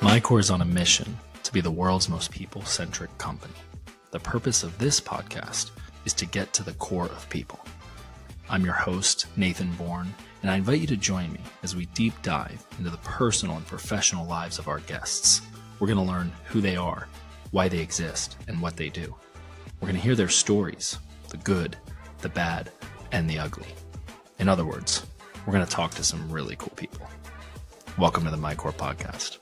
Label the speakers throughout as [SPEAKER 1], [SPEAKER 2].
[SPEAKER 1] MyCore is on a mission to be the world's most people-centric company. The purpose of this podcast is to get to the core of people. I'm your host, Nathan Bourne, and I invite you to join me as we deep dive into the personal and professional lives of our guests. We're going to learn who they are, why they exist, and what they do. We're going to hear their stories, the good, the bad, and the ugly. In other words, we're going to talk to some really cool people. Welcome to the MyCore podcast.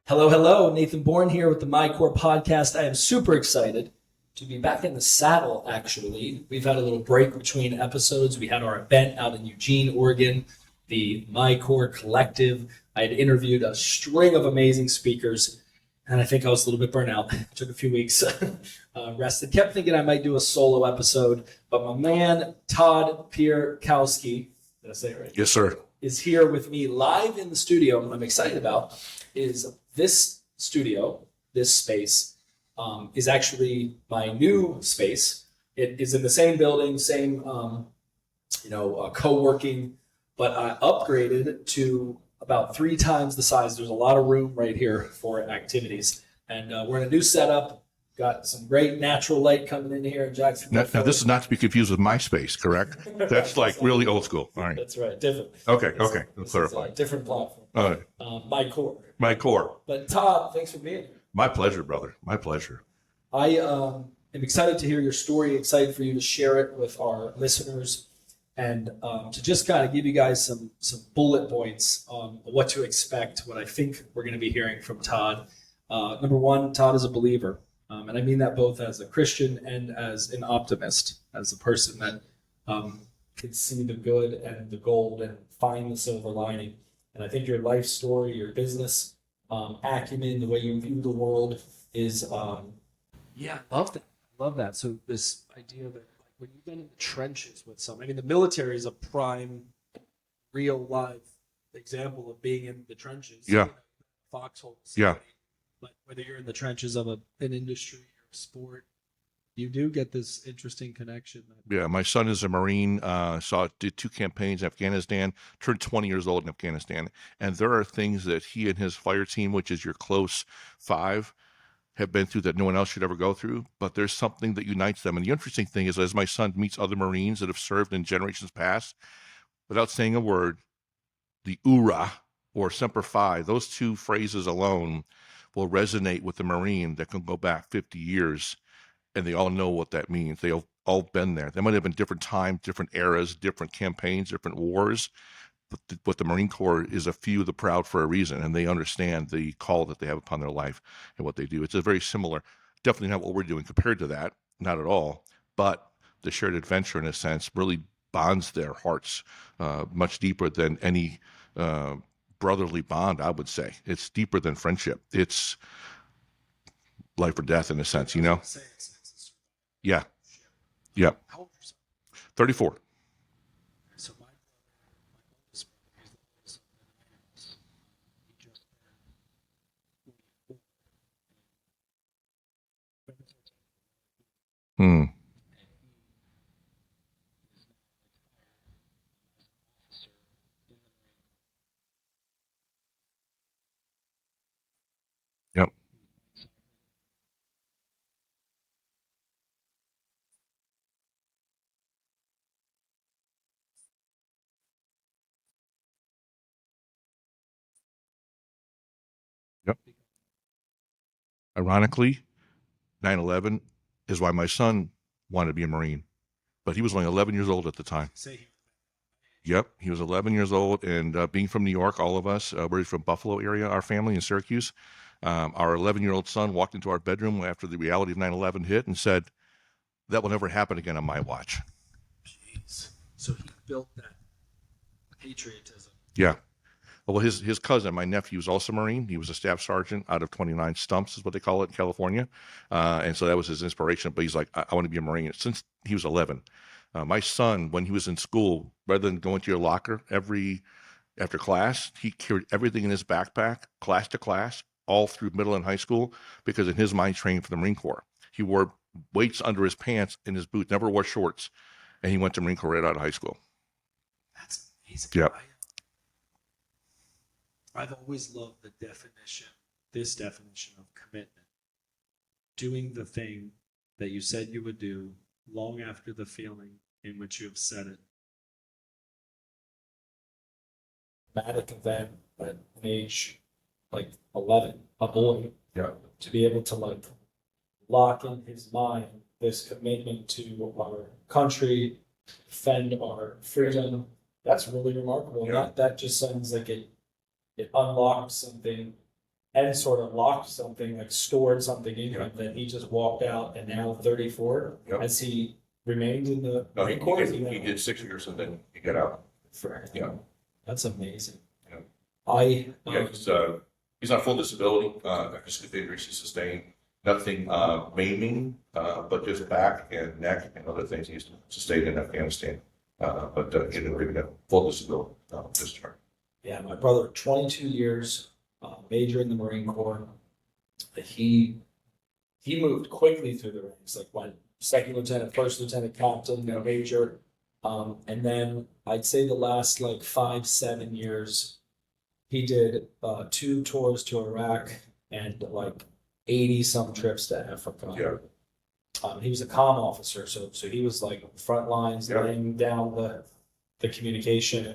[SPEAKER 2] Hello. Nathan Bourne here with the MyCore podcast. I am super excited to be back in the saddle, actually. We've had a little break between episodes. We had our event out in Eugene, Oregon, the MyCore Collective. I had interviewed a string of amazing speakers, and I think I was a little bit burnt out. It took a few weeks, rested. Kept thinking I might do a solo episode, but my man, Todd Piorkowski, did I say it right?
[SPEAKER 3] Yes, sir.
[SPEAKER 2] Is here with me live in the studio. And what I'm excited about is this studio, this space, is actually my new space. It is in the same building, same, co-working, but I upgraded to about 3 times the size. There's a lot of room right here for activities. And we're in a new setup. Got some great natural light coming in here in Jackson.
[SPEAKER 3] Now, this is not to be confused with MySpace, correct? That's like really old school. All right.
[SPEAKER 2] That's right. Different.
[SPEAKER 3] Okay.
[SPEAKER 2] This
[SPEAKER 3] Clarify.
[SPEAKER 2] is a different platform.
[SPEAKER 3] All right.
[SPEAKER 2] MyCore.
[SPEAKER 3] MyCore.
[SPEAKER 2] But Todd, thanks for being here.
[SPEAKER 3] My pleasure, brother. My pleasure.
[SPEAKER 2] I am excited to hear your story, excited for you to share it with our listeners, and to just kind of give you guys some bullet points on what to expect, what I think we're going to be hearing from Todd. Number one, Todd is a believer. And I mean that both as a Christian and as an optimist, as a person that can see the good and the gold and find the silver lining. And I think your life story, your business acumen, the way you view the world is, I love that. So this idea that when you've been in the trenches with someone, I mean, the military is a prime, real life example of being in the trenches.
[SPEAKER 3] Yeah.
[SPEAKER 2] Foxholes.
[SPEAKER 3] Yeah.
[SPEAKER 2] But whether you're in the trenches of an industry or a sport, you do get this interesting connection.
[SPEAKER 3] Yeah, my son is a Marine, did 2 campaigns in Afghanistan, turned 20 years old in Afghanistan. And there are things that he and his fire team, which is your close 5, have been through that no one else should ever go through. But there's something that unites them. And the interesting thing is, as my son meets other Marines that have served in generations past, without saying a word, the "Ura" or Semper Fi, those 2 phrases alone will resonate with the Marine that can go back 50 years, and they all know what that means. They've all been there. They might have been different times, different eras, different campaigns, different wars, but the Marine Corps is a few of the proud for a reason, and they understand the call that they have upon their life and what they do. It's a very similar, definitely not what we're doing compared to that, not at all, but the shared adventure, in a sense, really bonds their hearts much deeper than any brotherly bond, I would say. It's deeper than friendship. It's life or death, in a sense, you know? Yeah.
[SPEAKER 2] How old are you?
[SPEAKER 3] 34.
[SPEAKER 2] So my oldest brother, he's the oldest of the 9 of us. He just turned 44.
[SPEAKER 3] Hmm. Yep. Yep. Ironically, 9/11 is why my son wanted to be a Marine, but he was only 11 years old at the time. Yep, he was 11 years old, and being from New York, all of us, we're from Buffalo area, our family in Syracuse. Our 11-year-old son walked into our bedroom after the reality of 9/11 hit and said, "That will never happen again on my watch."
[SPEAKER 2] Jeez. So he built that patriotism.
[SPEAKER 3] Yeah. Well, his cousin, my nephew, was also Marine. He was a staff sergeant out of 29 Stumps, is what they call it in California. And so that was his inspiration. But he's like, I want to be a Marine since he was 11. My son, when he was in school, rather than going to your locker after class, he carried everything in his backpack, class to class, all through middle and high school, because in his mind, trained for the Marine Corps. He wore weights under his pants in his boots, never wore shorts, and he went to Marine Corps right out of high school.
[SPEAKER 2] That's amazing.
[SPEAKER 3] Yeah.
[SPEAKER 2] I've always loved this definition of commitment. Doing the thing that you said you would do long after the feeling in which you have said it. Dramatic event at age like 11, a boy,
[SPEAKER 3] Yeah.
[SPEAKER 2] to be able to like lock in his mind this commitment to our country, defend our freedom. That's really remarkable.
[SPEAKER 3] Yeah.
[SPEAKER 2] That just sounds like it unlocked something and sort of locked something, like stored something in him that he just walked out, and now 34,
[SPEAKER 3] Yep.
[SPEAKER 2] has he remained in the
[SPEAKER 3] No,
[SPEAKER 2] Marine Corps?
[SPEAKER 3] he did 6 years and then he got out. Yeah.
[SPEAKER 2] That's amazing.
[SPEAKER 3] Yeah. He's on full disability, because of the injuries he sustained. Nothing maiming, but just back and neck and other things he's sustained in Afghanistan. But he didn't have full disability discharge.
[SPEAKER 2] Yeah, my brother, 22 years, major in the Marine Corps. He moved quickly through the ranks, like went second lieutenant, first lieutenant, captain, major. And then I'd say the last like 5-7 years, he did 2 tours to Iraq and like 80 some trips to Africa.
[SPEAKER 3] Yeah.
[SPEAKER 2] He was a comm officer, so he was like front lines,
[SPEAKER 3] Yeah.
[SPEAKER 2] laying down the communication.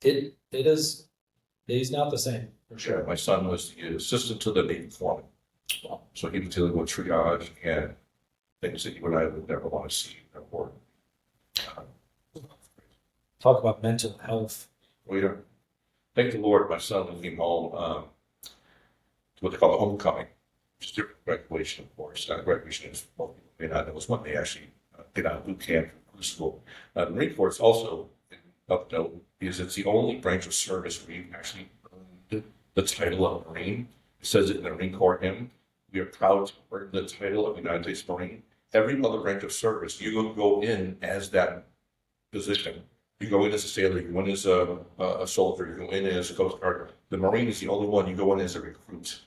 [SPEAKER 2] He's not the same for sure.
[SPEAKER 3] Yeah, my son was the assistant to the Navy foreman.
[SPEAKER 2] Wow.
[SPEAKER 3] So he was dealing with triage and things that you and I would never want to see or work.
[SPEAKER 2] Talk about mental health.
[SPEAKER 3] Well, yeah. Thank the Lord, my son came home to what they call a homecoming, which is different graduation, of course. Graduation is, well, you know, that was when they actually get out of boot camp from school. The Marine Corps is also of note because it's the only branch of service where you actually earned the title of Marine. It says it in the Marine Corps hymn. We are proud to earn the title of United States Marine. Every other branch of service, you go in as that position. You go in as a sailor, you go in as a soldier, you go in as a Coast Guard. The Marine is the only one you go in as a recruit.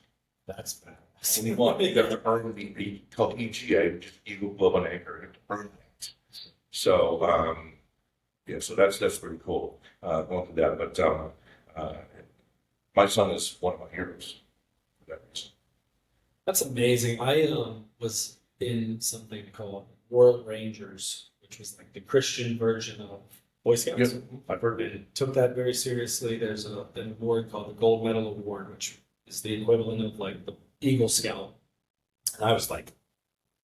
[SPEAKER 2] That's bad.
[SPEAKER 3] Only one. You have to earn the called EGA, which is Eagle Glove and Anchor. You have to earn that. So yeah, so that's pretty cool. Going through that, but my son is one of my heroes for that reason.
[SPEAKER 2] That's amazing. I was in something called World Rangers, which was like the Christian version of Boy Scouts.
[SPEAKER 3] Yep, I've heard it.
[SPEAKER 2] It took that very seriously. There's an award called the Gold Medal Award, which is the equivalent of like the Eagle Scout. And I was like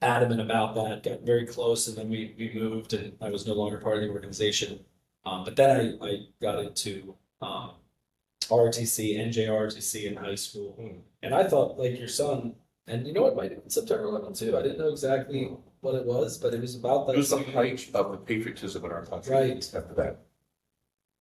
[SPEAKER 2] adamant about that, got very close, and then we moved, and I was no longer part of the organization. But then I got into ROTC, NJROTC in high school. And I thought, like your son, and you know what, might have been September 11 too. I didn't know exactly what it was, but it was about that.
[SPEAKER 3] It was the height of the patriotism in our country.
[SPEAKER 2] Right.
[SPEAKER 3] After that.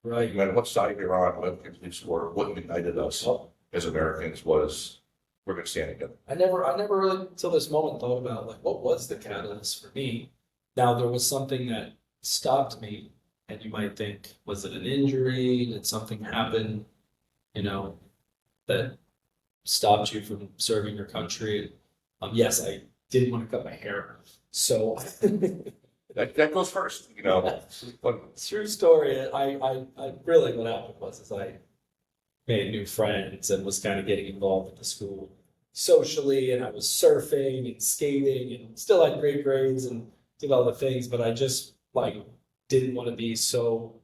[SPEAKER 2] Right.
[SPEAKER 3] No matter what side you're on, what beliefs were, what united us as Americans was we're going to stand together.
[SPEAKER 2] I never really until this moment thought about like what was the catalyst for me. Now there was something that stopped me, and you might think, was it an injury? Did something happen, that stopped you from serving your country? Yes, I didn't want to cut my hair, so
[SPEAKER 3] That goes first,
[SPEAKER 2] true story. I really what happened was I made new friends and was kind of getting involved with the school socially, and I was surfing and skating and still had great grades and did all the things, but I just like didn't want to be so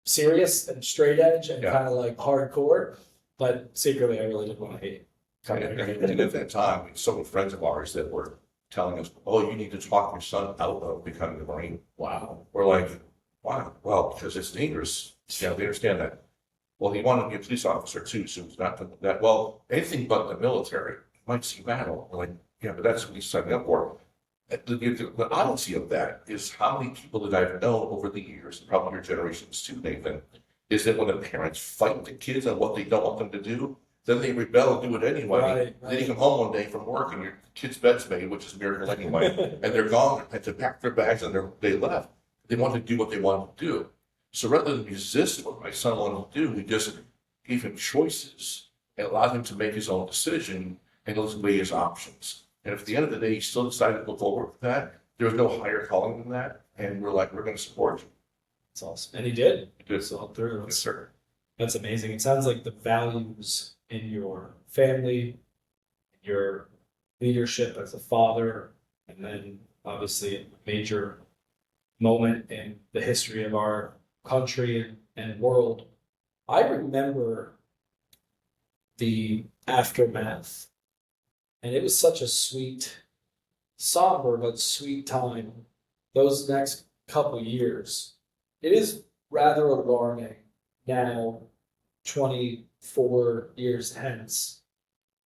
[SPEAKER 2] serious and straight edge and kind of like hardcore, but secretly I really didn't want to hate.
[SPEAKER 3] And at that time, we had so many friends of ours that were telling us, "Oh, you need to talk your son out of becoming a Marine."
[SPEAKER 2] Wow.
[SPEAKER 3] We're like, "Wow, well, because it's dangerous." Yeah, they understand that. Well, he wanted to be a police officer too, so it's not that. Well, anything but the military might see battle. We're like, yeah, but that's what he's signing up for. The odyssey of that is how many people that I've known over the years, and probably your generations too, Nathan, is that when the parents fight the kids on what they don't want them to do, then they rebel and do it anyway.
[SPEAKER 2] Right.
[SPEAKER 3] Then you come home one day from work and your kid's bed's made, which is a miracle anyway, and they're gone. They had to pack their bags and they left. They wanted to do what they wanted to do. So rather than resist what my son wanted to do, we just gave him choices and allowed him to make his own decision and let's weigh his options. And if at the end of the day he still decided to go forward with that, there was no higher calling than that. And we're like, we're going to support you.
[SPEAKER 2] It's awesome. And he did.
[SPEAKER 3] He did.
[SPEAKER 2] Saw it through.
[SPEAKER 3] Yes, sir.
[SPEAKER 2] That's amazing. It sounds like the values in your family, your leadership as a father, and then obviously a major moment in the history of our country and world. I remember the aftermath, and it was such a sweet, somber but sweet time. Those next couple years, it is rather alarming now, 24 years hence,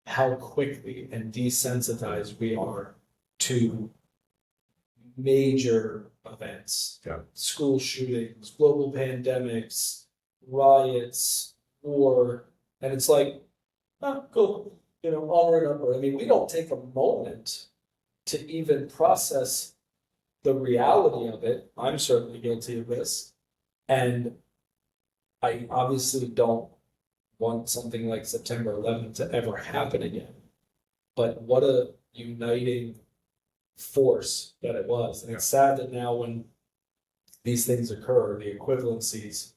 [SPEAKER 2] how quickly and desensitized we are to major events.
[SPEAKER 3] Yeah.
[SPEAKER 2] School shootings, global pandemics, riots, war. And it's like, oh, cool, onward and upward. I mean, we don't take a moment to even process the reality of it. I'm certainly guilty of this. And I obviously don't want something like September 11th to ever happen again. But what a uniting force that it was. And it's sad that now when these things occur, the equivalencies,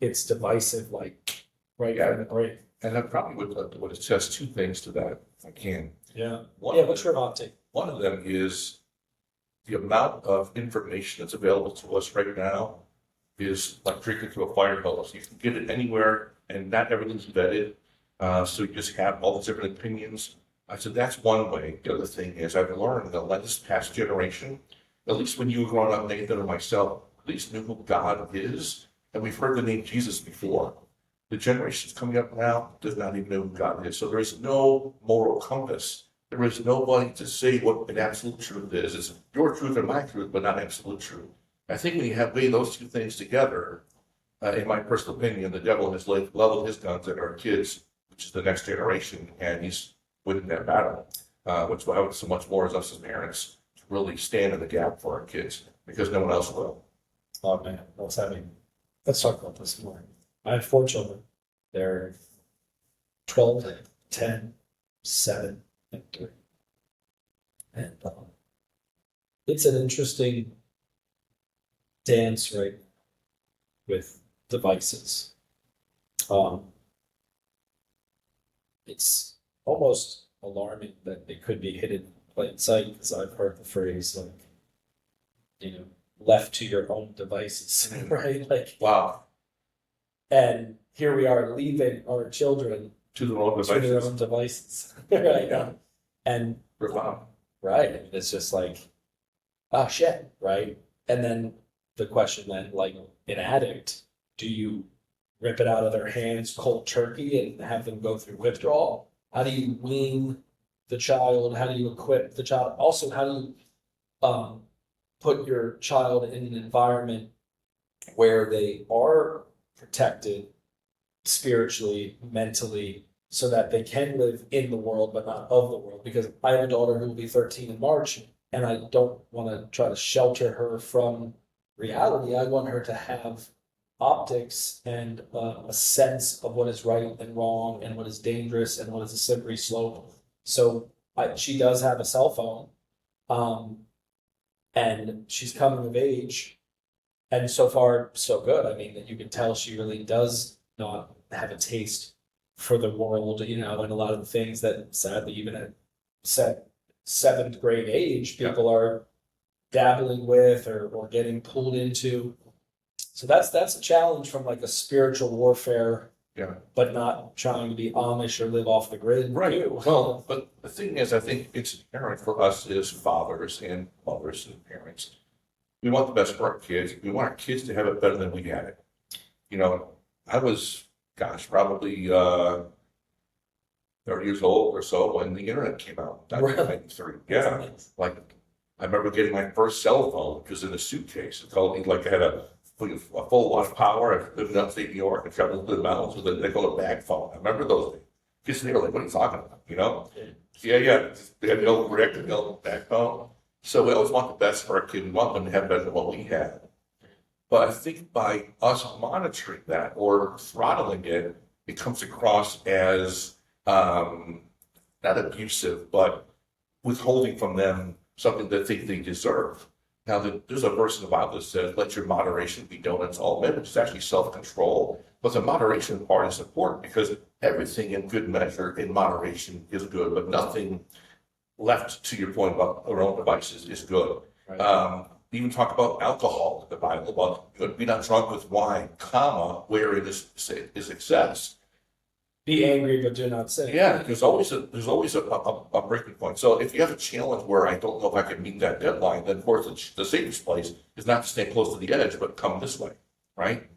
[SPEAKER 2] it's divisive, like right
[SPEAKER 3] Yeah.
[SPEAKER 2] from the break.
[SPEAKER 3] And I probably would attest two things to that, if I can.
[SPEAKER 2] Yeah.
[SPEAKER 3] One
[SPEAKER 2] Yeah,
[SPEAKER 3] of
[SPEAKER 2] what's
[SPEAKER 3] them-
[SPEAKER 2] your hot take?
[SPEAKER 3] One of them is the amount of information that's available to us right now is like drinking through a fire hose. You can get it anywhere, and not everything's vetted. So you just have all these different opinions. I said that's one way. The other thing is I've learned that like this past generation, at least when you were growing up, Nathan or myself, at least knew who God is, and we've heard the name Jesus before. The generations coming up now does not even know who God is. So there is no moral compass. There is nobody to say what an absolute truth is. It's your truth or my truth, but not absolute truth. I think when you have weighed those two things together, in my personal opinion, the devil has leveled his guns at our kids, which is the next generation, and he's winning that battle. Which why so much more is us as parents to really stand in the gap for our kids, because no one else will.
[SPEAKER 2] Oh man, let's talk about this more. I have 4 children. They're 12, 10, 7, and 3. And it's an interesting dance right with devices. It's almost alarming that it could be hidden in plain sight, because I've heard the phrase like, left to your own devices, right? Like,
[SPEAKER 3] Wow.
[SPEAKER 2] and here we are leaving our children
[SPEAKER 3] To the wrong
[SPEAKER 2] to their
[SPEAKER 3] devices.
[SPEAKER 2] own devices, right?
[SPEAKER 3] Yeah.
[SPEAKER 2] And
[SPEAKER 3] Wow.
[SPEAKER 2] right, I mean, it's just like, oh shit, right? And then the question then, like an addict, do you rip it out of their hands cold turkey and have them go through withdrawal? How do you wean the child? How do you equip the child? Also, how do you put your child in an environment where they are protected spiritually, mentally, so that they can live in the world but not of the world? Because I have a daughter who will be 13 in March, and I don't want to try to shelter her from reality. I want her to have optics and a sense of what is right and wrong and what is dangerous and what is a slippery slope. So she does have a cell phone, and she's coming of age, and so far so good. I mean, that you can tell she really does not have a taste for the world, and a lot of the things that sadly even at 7th grade age people are dabbling with or getting pulled into. So that's a challenge from like a spiritual warfare, but not trying to be Amish or live off the grid.
[SPEAKER 3] Right.
[SPEAKER 2] Too.
[SPEAKER 3] Well, but the thing is, I think it's inherent for us as fathers and mothers and parents. We want the best for our kids. We want our kids to have it better than we had it. I was, probably 30 years old or so when the internet came out. 1993. Yeah. Like, I remember getting my first cell phone, which was in a suitcase. It called, like, I had a full watt of power. I lived in upstate New York and traveled to the mountains with they called a bag phone. I remember those things. Kids, they were like, what are you talking about? Yeah. They had no reactive bag phone. So we always want the best for our kid. We want them to have better than what we had. But I think by us monitoring that or throttling it, it comes across as not abusive, but withholding from them something that they deserve. Now, there's a verse in the Bible that says, let your moderation be known unto all men, which is actually self-control. But the moderation part is important because everything in good measure in moderation is good, but nothing left to your point about our own devices is good.
[SPEAKER 2] Right.
[SPEAKER 3] Even talk about alcohol in the Bible, about be not drunk with wine, comma, where it is excess.
[SPEAKER 2] Be angry, but do not sin.
[SPEAKER 3] Yeah, there's always a breaking point. So if you have a challenge where I don't know if I can meet that deadline, then of course the safest place is not to stay close to the edge, but come this way, right?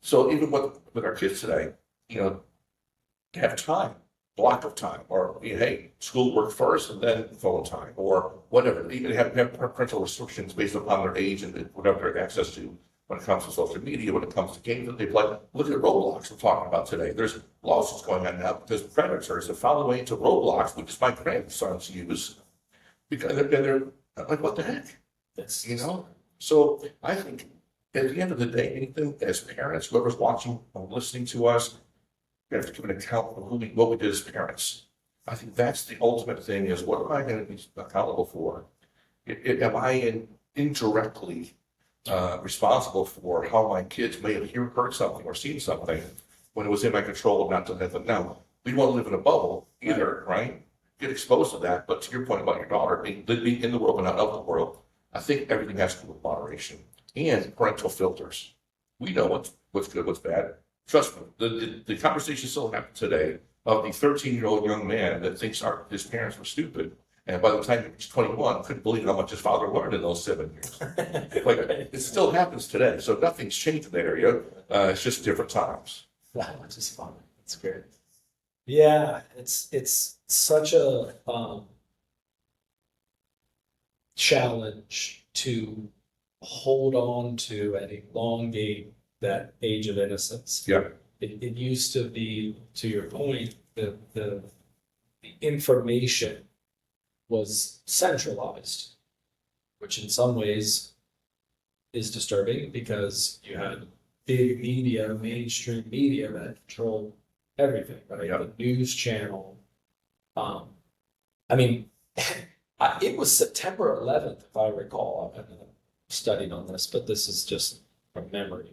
[SPEAKER 3] So even with our kids today, have time, block of time, or hey, schoolwork first and then phone time, or whatever. Even have parental restrictions based upon their age and whatever their access to. When it comes to social media, when it comes to games that they play, look at Roblox we're talking about today. There's lawsuits going on now because predators have found a way into Roblox, which is my grandson's use, because they're like, what the heck? So I think at the end of the day, anything as parents, whoever's watching or listening to us, we have to give an account of what we did as parents. I think that's the ultimate thing is what am I going to be accountable for? Am I indirectly responsible for how my kids may have heard something or seen something when it was in my control not to let them know. We don't want to live in a bubble either, right? Get exposed to that. But to your point about your daughter being in the world but not of the world, I think everything has to do with moderation and parental filters. We know what's good, what's bad. Trust me, the conversation still happens today of the 13-year-old young man that thinks his parents were stupid. And by the time he was 21, couldn't believe how much his father learned in those 7 years. Like it still happens today, so nothing's changed in that area. It's just different times.
[SPEAKER 2] Which is fun. It's great. Yeah, it's such a challenge to hold on to and elongate that age of innocence.
[SPEAKER 3] Yeah.
[SPEAKER 2] It used to be, to your point, the information was centralized, which in some ways is disturbing because you had big media, mainstream media that controlled everything, right?
[SPEAKER 3] Yeah.
[SPEAKER 2] The news channel. It was September 11th, if I recall. I haven't studied on this, but this is just from memory.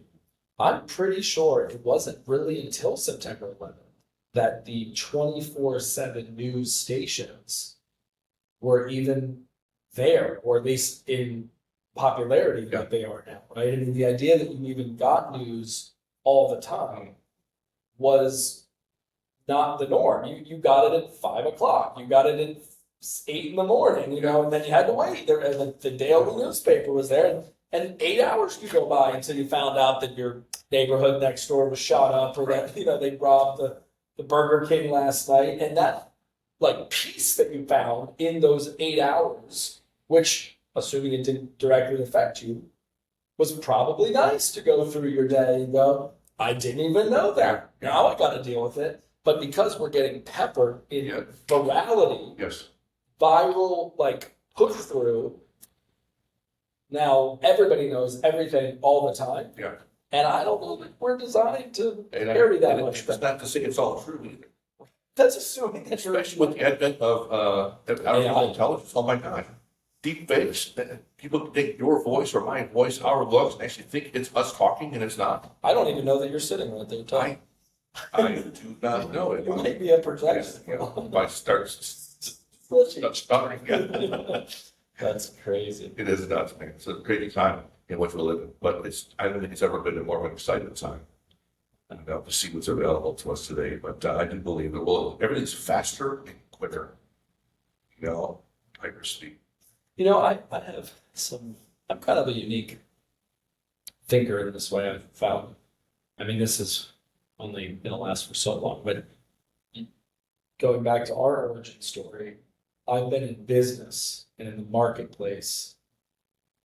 [SPEAKER 2] I'm pretty sure it wasn't really until September 11th that the 24/7 news stations were even there, or at least in popularity like they are now, right? I mean, the idea that you even got news all the time was not the norm. You got it at 5 o'clock. You got it at 8 in the morning, and then you had to wait. The daily newspaper was there, and 8 hours could go by until you found out that your neighborhood next door was shot up, or that they robbed the Burger King last night, and that peace that you found in those 8 hours, which, assuming it didn't directly affect you, was probably nice to go through your day and go, I didn't even know that. Now I got to deal with it. But because we're getting peppered in virality,
[SPEAKER 3] Yes.
[SPEAKER 2] viral, push through, now everybody knows everything all the time.
[SPEAKER 3] Yeah.
[SPEAKER 2] And I don't know that we're designed to carry that much.
[SPEAKER 3] It's not to say it's all true either.
[SPEAKER 2] That's assuming that
[SPEAKER 3] Especially with the advent of artificial intelligence. Oh my God. Deep fakes. People take your voice or my voice, our looks, and actually think it's us talking and it's not.
[SPEAKER 2] I don't even know that you're sitting right there talking.
[SPEAKER 3] I do not know it.
[SPEAKER 2] It might be a projection.
[SPEAKER 3] If I start stuttering,
[SPEAKER 2] That's crazy.
[SPEAKER 3] It is nuts, man. It's a crazy time in which we're living, but I don't think it's ever been a more of an exciting time. To see what's available to us today, but I do believe that everything's faster and quicker. Hyper speed.
[SPEAKER 2] I have I'm kind of a unique thinker in this way, I've found. I mean, this is only going to last for so long, but going back to our origin story, I've been in business and in the marketplace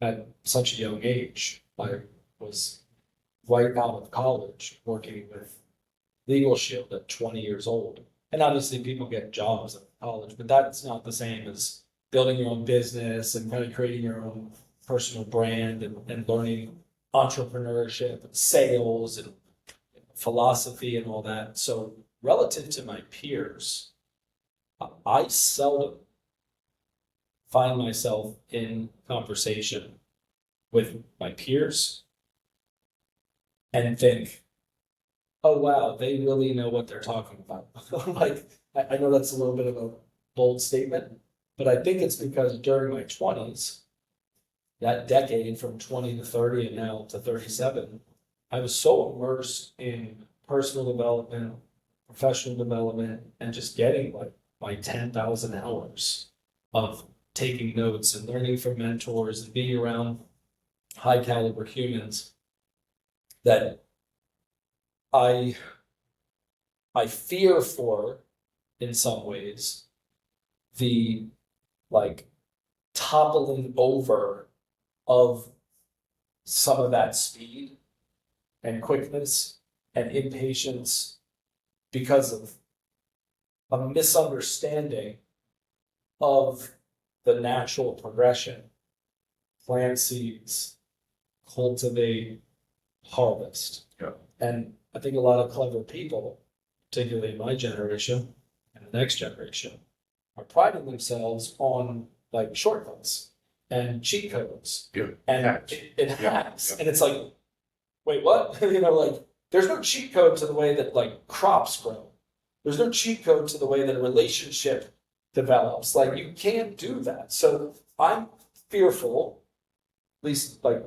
[SPEAKER 2] at such a young age. I was right out of college working with Legal Shield at 20 years old. And obviously people get jobs at college, but that's not the same as building your own business and kind of creating your own personal brand and learning entrepreneurship and sales and philosophy and all that. So relative to my peers, I seldom find myself in conversation with my peers and think, oh, wow, they really know what they're talking about. Like, I know that's a little bit of a bold statement, but I think it's because during my 20s, that decade from 20 to 30 and now to 37, I was so immersed in personal development, professional development, and just getting like my 10,000 hours of taking notes and learning from mentors and being around high caliber humans that I fear for, in some ways, the like toppling over of some of that speed and quickness and impatience because of a misunderstanding of the natural progression. Plant seeds, cultivate, harvest.
[SPEAKER 3] Yeah.
[SPEAKER 2] And I think a lot of clever people, particularly my generation and the next generation, are priding themselves on like shortcuts and cheat codes and
[SPEAKER 3] hacks.
[SPEAKER 2] hacks.
[SPEAKER 3] Yeah.
[SPEAKER 2] And it's like, wait, what? Like there's no cheat code to the way that like crops grow. There's no cheat code to the way that a relationship develops. Like you can't do that. So I'm fearful, at least like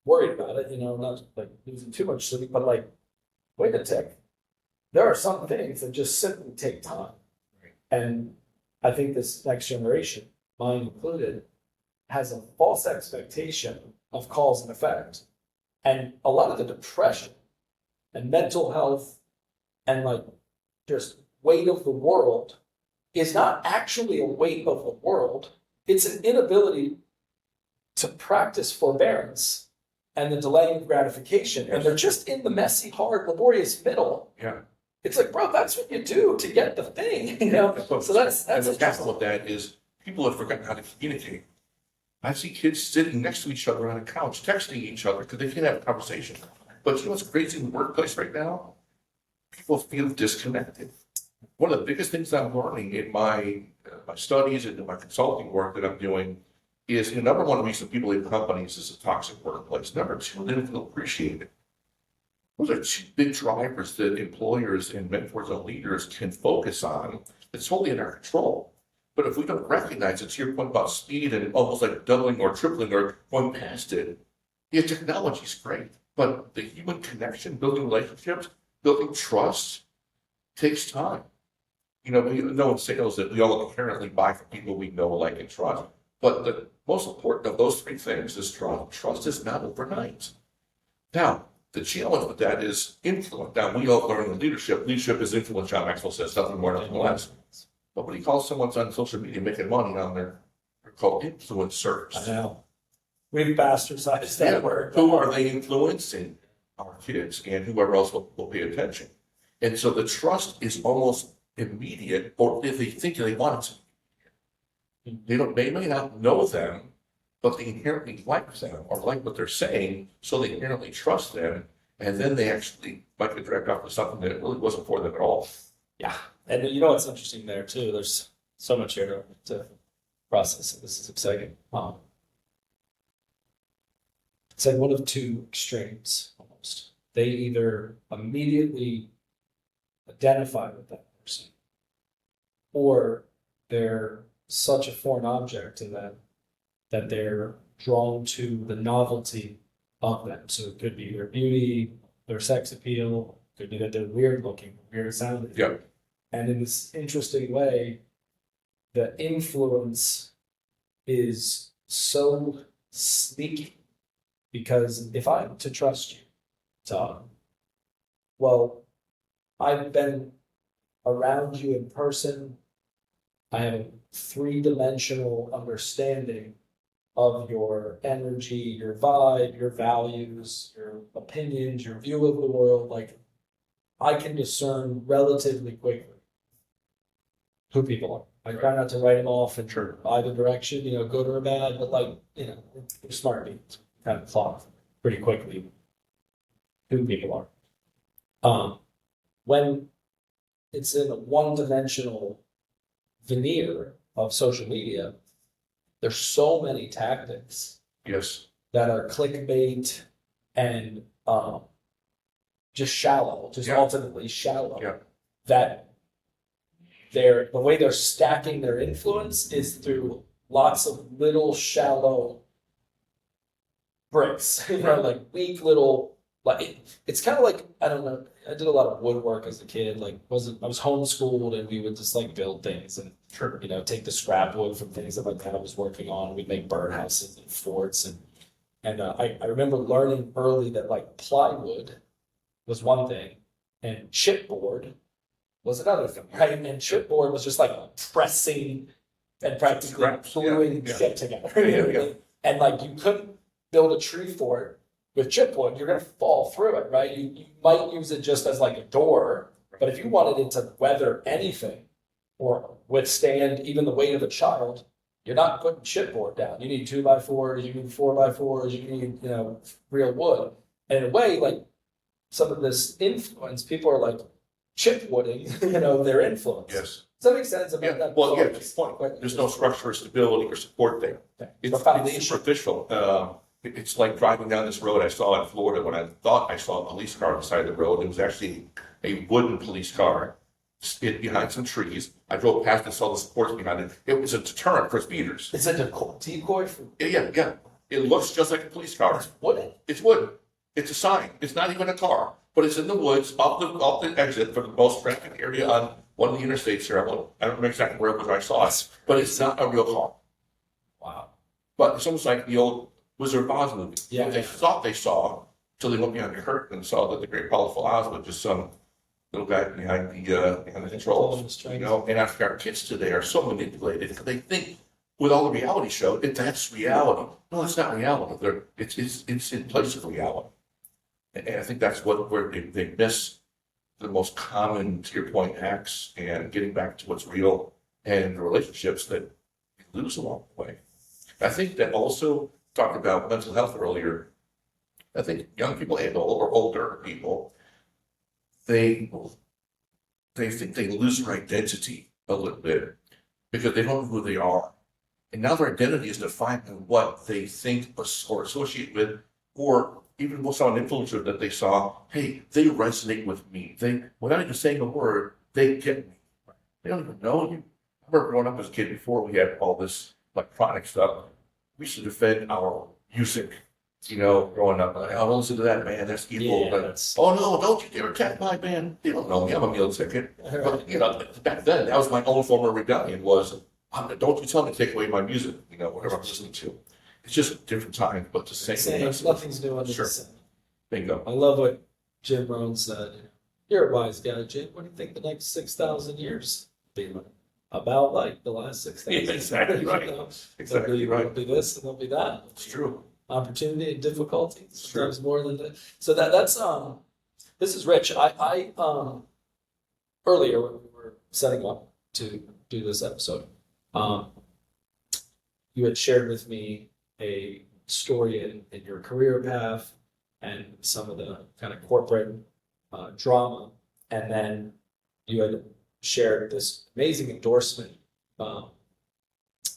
[SPEAKER 2] worried about it, not like losing too much sleep, but like, wait a tick. There are some things that just simply take time.
[SPEAKER 3] Right.
[SPEAKER 2] And I think this next generation, mine included, has a false expectation of cause and effect. And a lot of the depression and mental health and like just weight of the world is not actually a weight of the world. It's an inability to practice forbearance and the delaying of gratification.
[SPEAKER 3] Yes.
[SPEAKER 2] And they're just in the messy, hard, laborious middle.
[SPEAKER 3] Yeah.
[SPEAKER 2] It's like, bro, that's what you do to get the thing, So that's
[SPEAKER 3] and the
[SPEAKER 2] interesting.
[SPEAKER 3] capital of that is people have forgotten how to communicate. I see kids sitting next to each other on a couch, texting each other because they can't have a conversation. But you know what's crazy in the workplace right now? People feel disconnected. One of the biggest things I'm learning in my studies and in my consulting work that I'm doing is number one reason people leave companies is a toxic workplace. Number two, they don't feel appreciated. Those are two big drivers that employers and mentors and leaders can focus on. It's totally in our control. But if we don't recognize it, to your point about speed and almost like doubling or tripling or going past it, yeah, technology is great. But the human connection, building relationships, building trust takes time. We know in sales that we all inherently buy from people we know, like, and trust. But the most important of those three things is trust. Trust is not overnight. Now, the challenge with that is influence. Now, we all learn in leadership. Leadership is influence. John Maxwell says nothing more, nothing less. But when he calls someone's on social media making money on there, they're called influencers.
[SPEAKER 2] I know. We've bastardized that word.
[SPEAKER 3] Who are they influencing? Our kids and whoever else will pay attention. And so the trust is almost immediate, or if they think they want it to. They may not know them, but they inherently like them or like what they're saying, so they inherently trust them, and then they actually might get dragged off to something that really wasn't for them at all.
[SPEAKER 2] Yeah. And you know what's interesting there too? There's so much here to process. This is exciting. It's like one of two extremes almost. They either immediately identify with that person, or they're such a foreign object to them that they're drawn to the novelty of them. So it could be their beauty, their sex appeal, it could be that they're weird looking, weird sounding.
[SPEAKER 3] Yep.
[SPEAKER 2] And in this interesting way, the influence is so sneaky, because if I'm to trust you, Todd, well, I've been around you in person. I have a three-dimensional understanding of your energy, your vibe, your values, your opinions, your view of the world. Like, I can discern relatively quickly who people are. I try not to write them off in either direction, good or bad, but we're smart beings, kind of clock pretty quickly who people are. When it's in a one-dimensional veneer of social media, there's so many tactics
[SPEAKER 3] Yes.
[SPEAKER 2] that are clickbait and just shallow, just
[SPEAKER 3] Yeah.
[SPEAKER 2] ultimately shallow.
[SPEAKER 3] Yeah.
[SPEAKER 2] That the way they're stacking their influence is through lots of little shallow bricks, like weak little, like it's kind of like, I don't know. I did a lot of woodwork as a kid. Like I was homeschooled, and we would just like build things and
[SPEAKER 3] Sure.
[SPEAKER 2] take the scrap wood from things that my dad was working on. We'd make birdhouses and forts, and I remember learning early that like plywood was one thing, and chipboard was another thing, right? And chipboard was just like pressing and practically
[SPEAKER 3] Scraps, yeah,
[SPEAKER 2] gluing
[SPEAKER 3] yeah.
[SPEAKER 2] shit together.
[SPEAKER 3] Yeah.
[SPEAKER 2] And like you couldn't build a tree fort with chipboard, you're gonna fall through it, right? You might use it just as like a door, but if you wanted it to weather anything or withstand even the weight of a child, you're not putting chipboard down. You need 2x4s, you need 4x4s, you need, real wood. And in a way, like some of this influence, people are like chipwooding, their influence.
[SPEAKER 3] Yes.
[SPEAKER 2] Does that make sense about that?
[SPEAKER 3] Well, yeah, that's the point. There's no structure or stability or support there. It's superficial. It's like driving down this road I saw in Florida when I thought I saw a police car on the side of the road. It was actually a wooden police car hid behind some trees. I drove past and saw the supports behind it. It was a deterrent for speeders.
[SPEAKER 2] It's a decoy for
[SPEAKER 3] Yeah. It looks just like a police car.
[SPEAKER 2] wooden.
[SPEAKER 3] It's wooden. It's a sign. It's not even a car, but it's in the woods off the exit from the most traffic area on one of the interstates here. I don't remember exactly where it was I saw it, but it's not a real car.
[SPEAKER 2] Wow.
[SPEAKER 3] But it's almost like the old Wizard of Oz movie.
[SPEAKER 2] Yeah.
[SPEAKER 3] What they thought they saw until they looked behind the curtain and saw that the great powerful Oz was just some little guy behind the controls. And I think our kids today are so manipulated because they think with all the reality show that's reality. No, it's not reality. It's in place of reality. And I think that's where they miss the most common, to your point, acts and getting back to what's real and the relationships that we lose along the way. I think that also talked about mental health earlier. I think young people and older people, they think they lose their identity a little bit because they don't know who they are. And now their identity is defined by what they think or associate with, or even with some influencer that they saw, hey, they resonate with me. Without even saying a word, they get me. They don't even know you. I remember growing up as a kid before we had all this electronic stuff. We used to defend our music, growing up. I don't listen to that band, that's evil.
[SPEAKER 2] Yeah,
[SPEAKER 3] oh no, don't you dare attack my band. They don't know me, I'm a meal ticket. But, back then, that was my own form of rebellion was, don't you tell me to take away my music, whatever I'm listening to. It's just different times, but the same.
[SPEAKER 2] Nothing's new under
[SPEAKER 3] Sure.
[SPEAKER 2] the sun.
[SPEAKER 3] Bingo.
[SPEAKER 2] I love what Jim Rohn said. You're a wise guy, Jim. What do you think the next 6,000 years will be about like the last 6,000?
[SPEAKER 3] Yeah, exactly right. Exactly right.
[SPEAKER 2] There'll be this and there'll be that.
[SPEAKER 3] It's true.
[SPEAKER 2] Opportunity and difficulty. Sometimes more than that. So that's this is rich. I earlier when we were setting up to do this episode, you had shared with me a story in your career path and some of the kind of corporate drama, and then you had shared this amazing endorsement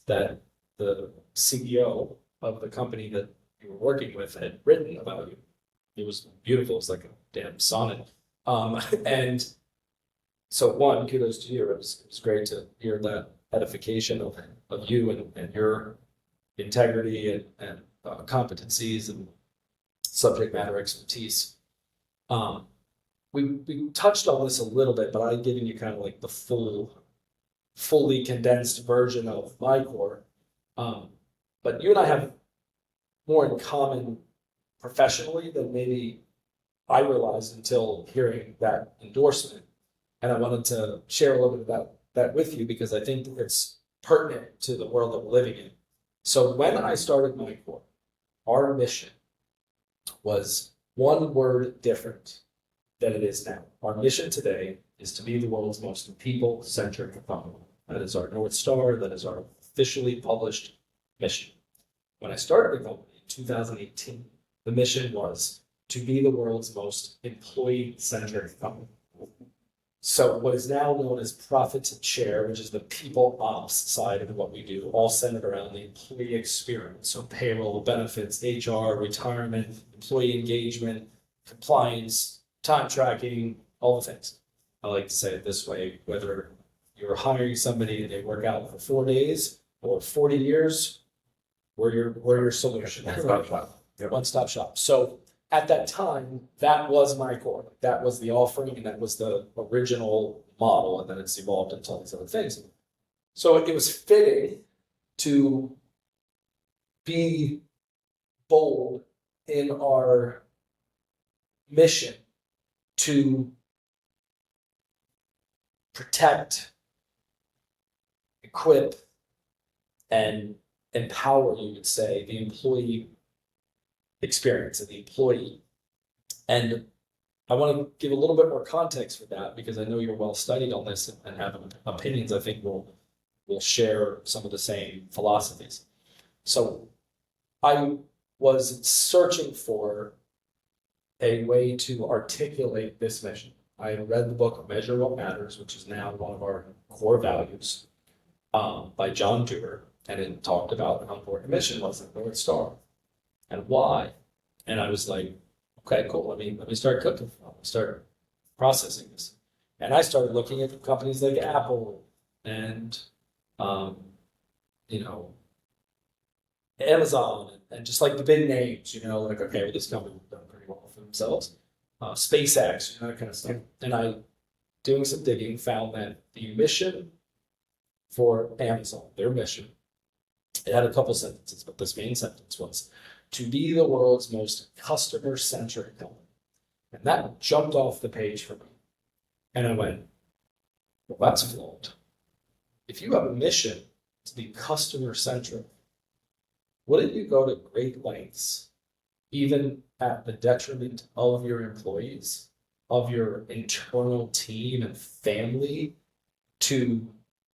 [SPEAKER 2] that the CEO of the company that you were working with had written about you. It was beautiful. It's like a damn sonnet. And so one, kudos to you. It was great to hear that edification of you and your integrity and competencies and subject matter expertise. We touched on this a little bit, but I've given you kind of like the fully condensed version of my core. But you and I have more in common professionally than maybe I realized until hearing that endorsement. And I wanted to share a little bit about that with you because I think it's pertinent to the world that we're living in. So when I started my core, our mission was one word different than it is now. Our mission today is to be the world's most people-centric company. That is our North Star. That is our officially published mission. When I started the company in 2018, the mission was to be the world's most employee-centric company. So what is now known as profit share, which is the people ops side of what we do, all centered around the employee experience. So payroll, benefits, HR, retirement, employee engagement, compliance, time tracking, all the things. I like to say it this way, whether you're hiring somebody and they work out for 4 days or 40 years, we're your solution.
[SPEAKER 3] One-stop shop. Yep.
[SPEAKER 2] One-stop shop. So at that time, that was my core. That was the offering, and that was the original model, and then it's evolved into all these other things. So it was fitting to be bold in our mission to protect, equip, and empower, you would say, the employee experience of the employee. And I want to give a little bit more context for that because I know you're well studied on this and have opinions. I think we'll share some of the same philosophies. So I was searching for a way to articulate this mission. I had read the book Measure What Matters, which is now one of our core values, by John Dewar, and it talked about how important the mission was at North Star and why. And I was like, okay, cool. Let me start cooking. Start processing this. And I started looking at companies like Apple and Amazon and just like the big names, like, okay, well, this company done pretty well for themselves. SpaceX, that kind of stuff. And I, doing some digging, found that the mission for Amazon, their mission, it had a couple sentences, but this main sentence was to be the world's most customer-centric company. And that jumped off the page for me. And I went, well, that's flawed. If you have a mission to be customer-centric, wouldn't you go to great lengths, even at the detriment of your employees, of your internal team and family, to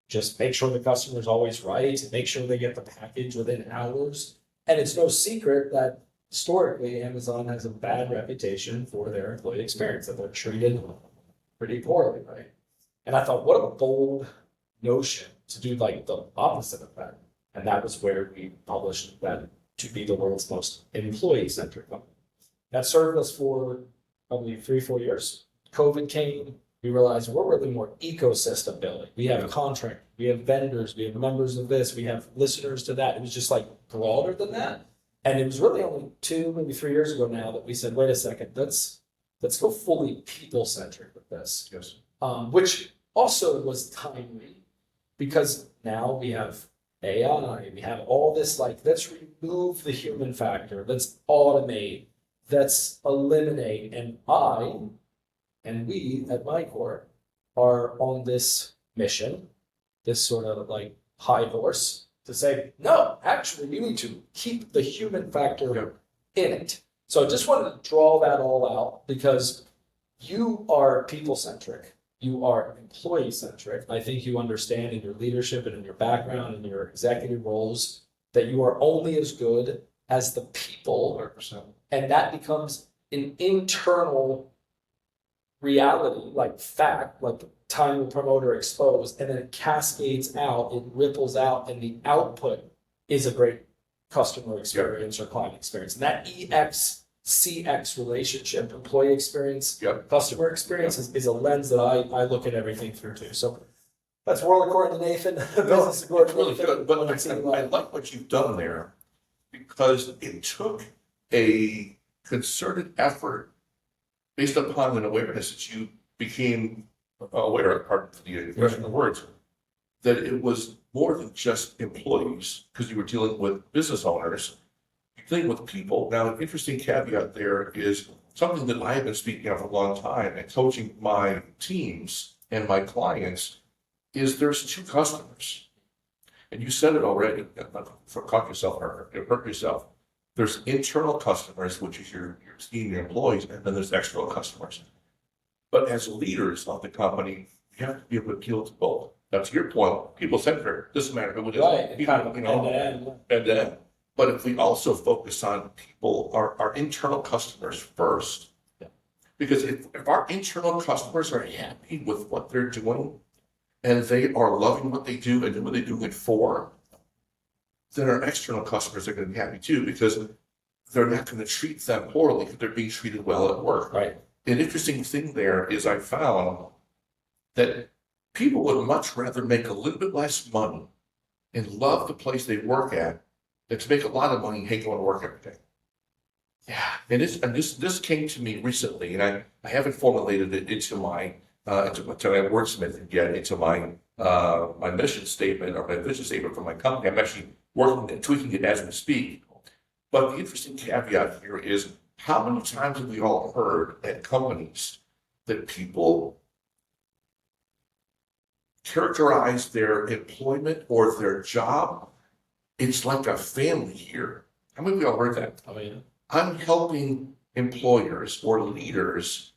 [SPEAKER 2] just make sure the customer's always right, and make sure they get the package within hours? And it's no secret that historically Amazon has a bad reputation for their employee experience, that they're treated pretty poorly, right? And I thought, what a bold notion to do like the opposite of that. And that was where we published that to be the world's most employee-centric company. That served us for probably 3-4 years. COVID came, we realized we're really more ecosystem building. We have contract, we have vendors, we have members of this, we have listeners to that. It was just like broader than that. And it was really only 2, maybe 3 years ago now that we said, wait a second, let's go fully people-centric with this.
[SPEAKER 3] Yes.
[SPEAKER 2] Which also was timely because now we have AI, we have all this, like, let's remove the human factor, let's automate, let's eliminate. And we at MyCore are on this mission, this sort of like high horse, to say, no, actually, we need to keep the human factor in it. So I just wanted to draw that all out because you are people-centric. You are employee-centric. I think you understand in your leadership and in your background and your executive roles that you are only as good as the people.
[SPEAKER 3] 100%.
[SPEAKER 2] And that becomes an internal reality, like fact, like time the promoter exposed, and then it cascades out, it ripples out, and the output is a great customer experience or client experience. And that EX-CX relationship, employee experience, customer experience, is a lens that I look at everything through too. So that's world according to Nathan.
[SPEAKER 3] No, it's really good. But I like what you've done there because it took a concerted effort based upon an awareness that you became aware of, pardon the expression of the words, that it was more than just employees because you were dealing with business owners, you're dealing with people. Now, an interesting caveat there is something that I have been speaking of for a long time and coaching my teams and my clients is there's 2 customers. And you said it already, caught yourself or hurt yourself. There's internal customers, which is your team, your employees, and then there's external customers. But as leaders of the company, you have to be able to appeal to both. That's your point. People-centered. Doesn't matter who it is.
[SPEAKER 2] Right.
[SPEAKER 3] And but if we also focus on people, our internal customers first, Because if our internal customers are happy with what they're doing and they are loving what they do and what they're doing it for, then our external customers are going to be happy too, because they're not going to treat them poorly because they're being treated well at work.
[SPEAKER 2] Right.
[SPEAKER 3] An interesting thing there is I found that people would much rather make a little bit less money and love the place they work at than to make a lot of money and hate going to work every day. Yeah, and this came to me recently, and I haven't formulated it into my wordsmith yet, into my my mission statement or my vision statement for my company. I'm actually working and tweaking it as we speak. But the interesting caveat here is, how many times have we all heard at companies that people characterize their employment or their job? It's like a family here. How many of you all heard that?
[SPEAKER 2] I mean,
[SPEAKER 3] I'm helping employers or leaders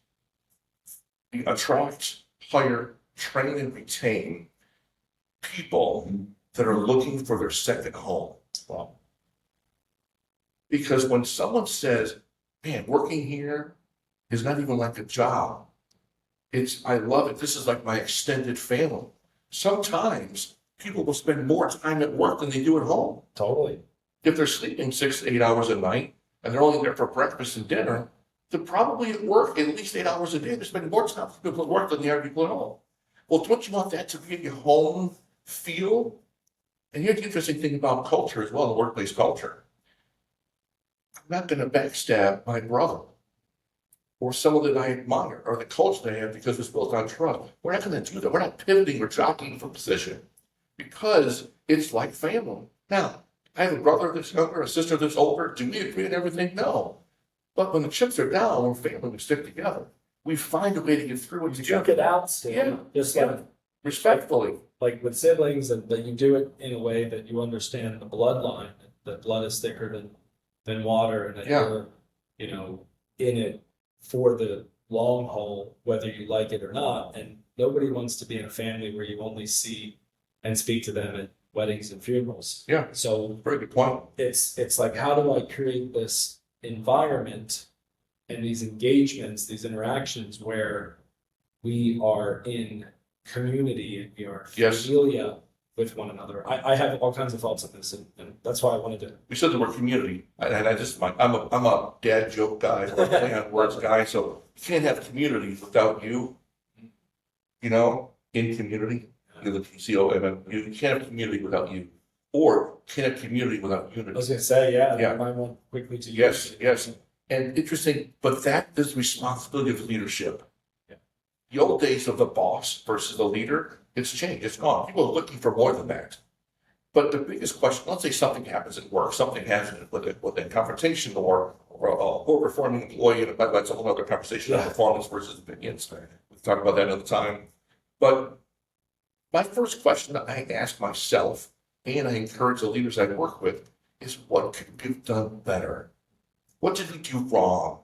[SPEAKER 3] attract, hire, train, and retain people that are looking for their second home.
[SPEAKER 2] wow.
[SPEAKER 3] Because when someone says, man, working here is not even like a job. I love it. This is like my extended family. Sometimes people will spend more time at work than they do at home.
[SPEAKER 2] Totally.
[SPEAKER 3] If they're sleeping 6 to 8 hours a night and they're only there for breakfast and dinner, they're probably at work at least 8 hours a day. They're spending more time with people at work than they are people at home. Well, don't you want that to be your home feel? And here's the interesting thing about culture as well, the workplace culture. I'm not going to backstab my brother or someone that I admire or the culture they have because it's built on trust. We're not going to do that. We're not pivoting or jockeying for position because it's like family. Now, I have a brother that's younger, a sister that's older. Do we agree on everything? No. But when the chips are down, we're family, we stick together. We find a way to get through it
[SPEAKER 2] Check
[SPEAKER 3] together.
[SPEAKER 2] it out, Steve.
[SPEAKER 3] Yeah.
[SPEAKER 2] Just
[SPEAKER 3] Yeah. Respectfully.
[SPEAKER 2] like with siblings, and that you do it in a way that you understand the bloodline, that blood is thicker than water, and that
[SPEAKER 3] Yeah.
[SPEAKER 2] you're, in it for the long haul, whether you like it or not. And nobody wants to be in a family where you only see and speak to them at weddings and funerals.
[SPEAKER 3] Yeah.
[SPEAKER 2] So
[SPEAKER 3] Very good point.
[SPEAKER 2] it's like, how do I create this environment and these engagements, these interactions where we are in community and we are
[SPEAKER 3] Yes.
[SPEAKER 2] familia with one another? I have all kinds of thoughts on this, and that's why I wanted to.
[SPEAKER 3] We said the word community, and I'm a dad joke guy, or a play on words guy, so you can't have community without you, in community. The COM, you can't have community without you, or can't have community without
[SPEAKER 2] I
[SPEAKER 3] unity.
[SPEAKER 2] was going to say, yeah,
[SPEAKER 3] Yeah.
[SPEAKER 2] mine went quickly to you.
[SPEAKER 3] Yes. And interesting, but that is responsibility of leadership.
[SPEAKER 2] Yeah.
[SPEAKER 3] The old days of the boss versus the leader, it's changed, it's gone. People are looking for more than that. But the biggest question, let's say something happens at work, something happens with a confrontation or a poor performing employee, and that's a whole other conversation on performance versus opinions. We'll talk about that another time. But my first question that I ask myself, and I encourage the leaders I work with, is what could we have done better? What did we do wrong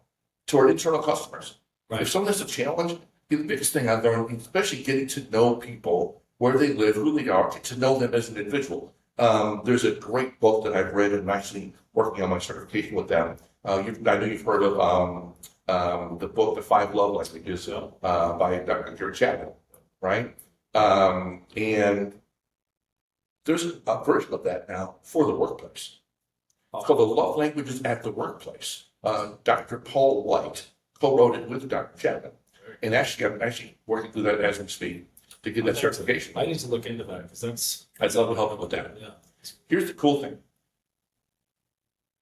[SPEAKER 3] to our internal customers?
[SPEAKER 2] Right.
[SPEAKER 3] If someone has a challenge, the biggest thing I've learned, especially getting to know people, where they live, who they are, get to know them as an individual. There's a great book that I've read, and I'm actually working on my certification with them. I know you've heard of the book, The 5 Love Languages, by Dr. Gary Chapman, right? And there's a version of that now for the workplace. It's called The Love Languages at the Workplace. Dr. Paul White co-wrote it with Dr. Chapman. And I'm actually working through that as we speak to get that certification.
[SPEAKER 2] I need to look into that because
[SPEAKER 3] I'd love to help you with that.
[SPEAKER 2] yeah.
[SPEAKER 3] Here's the cool thing.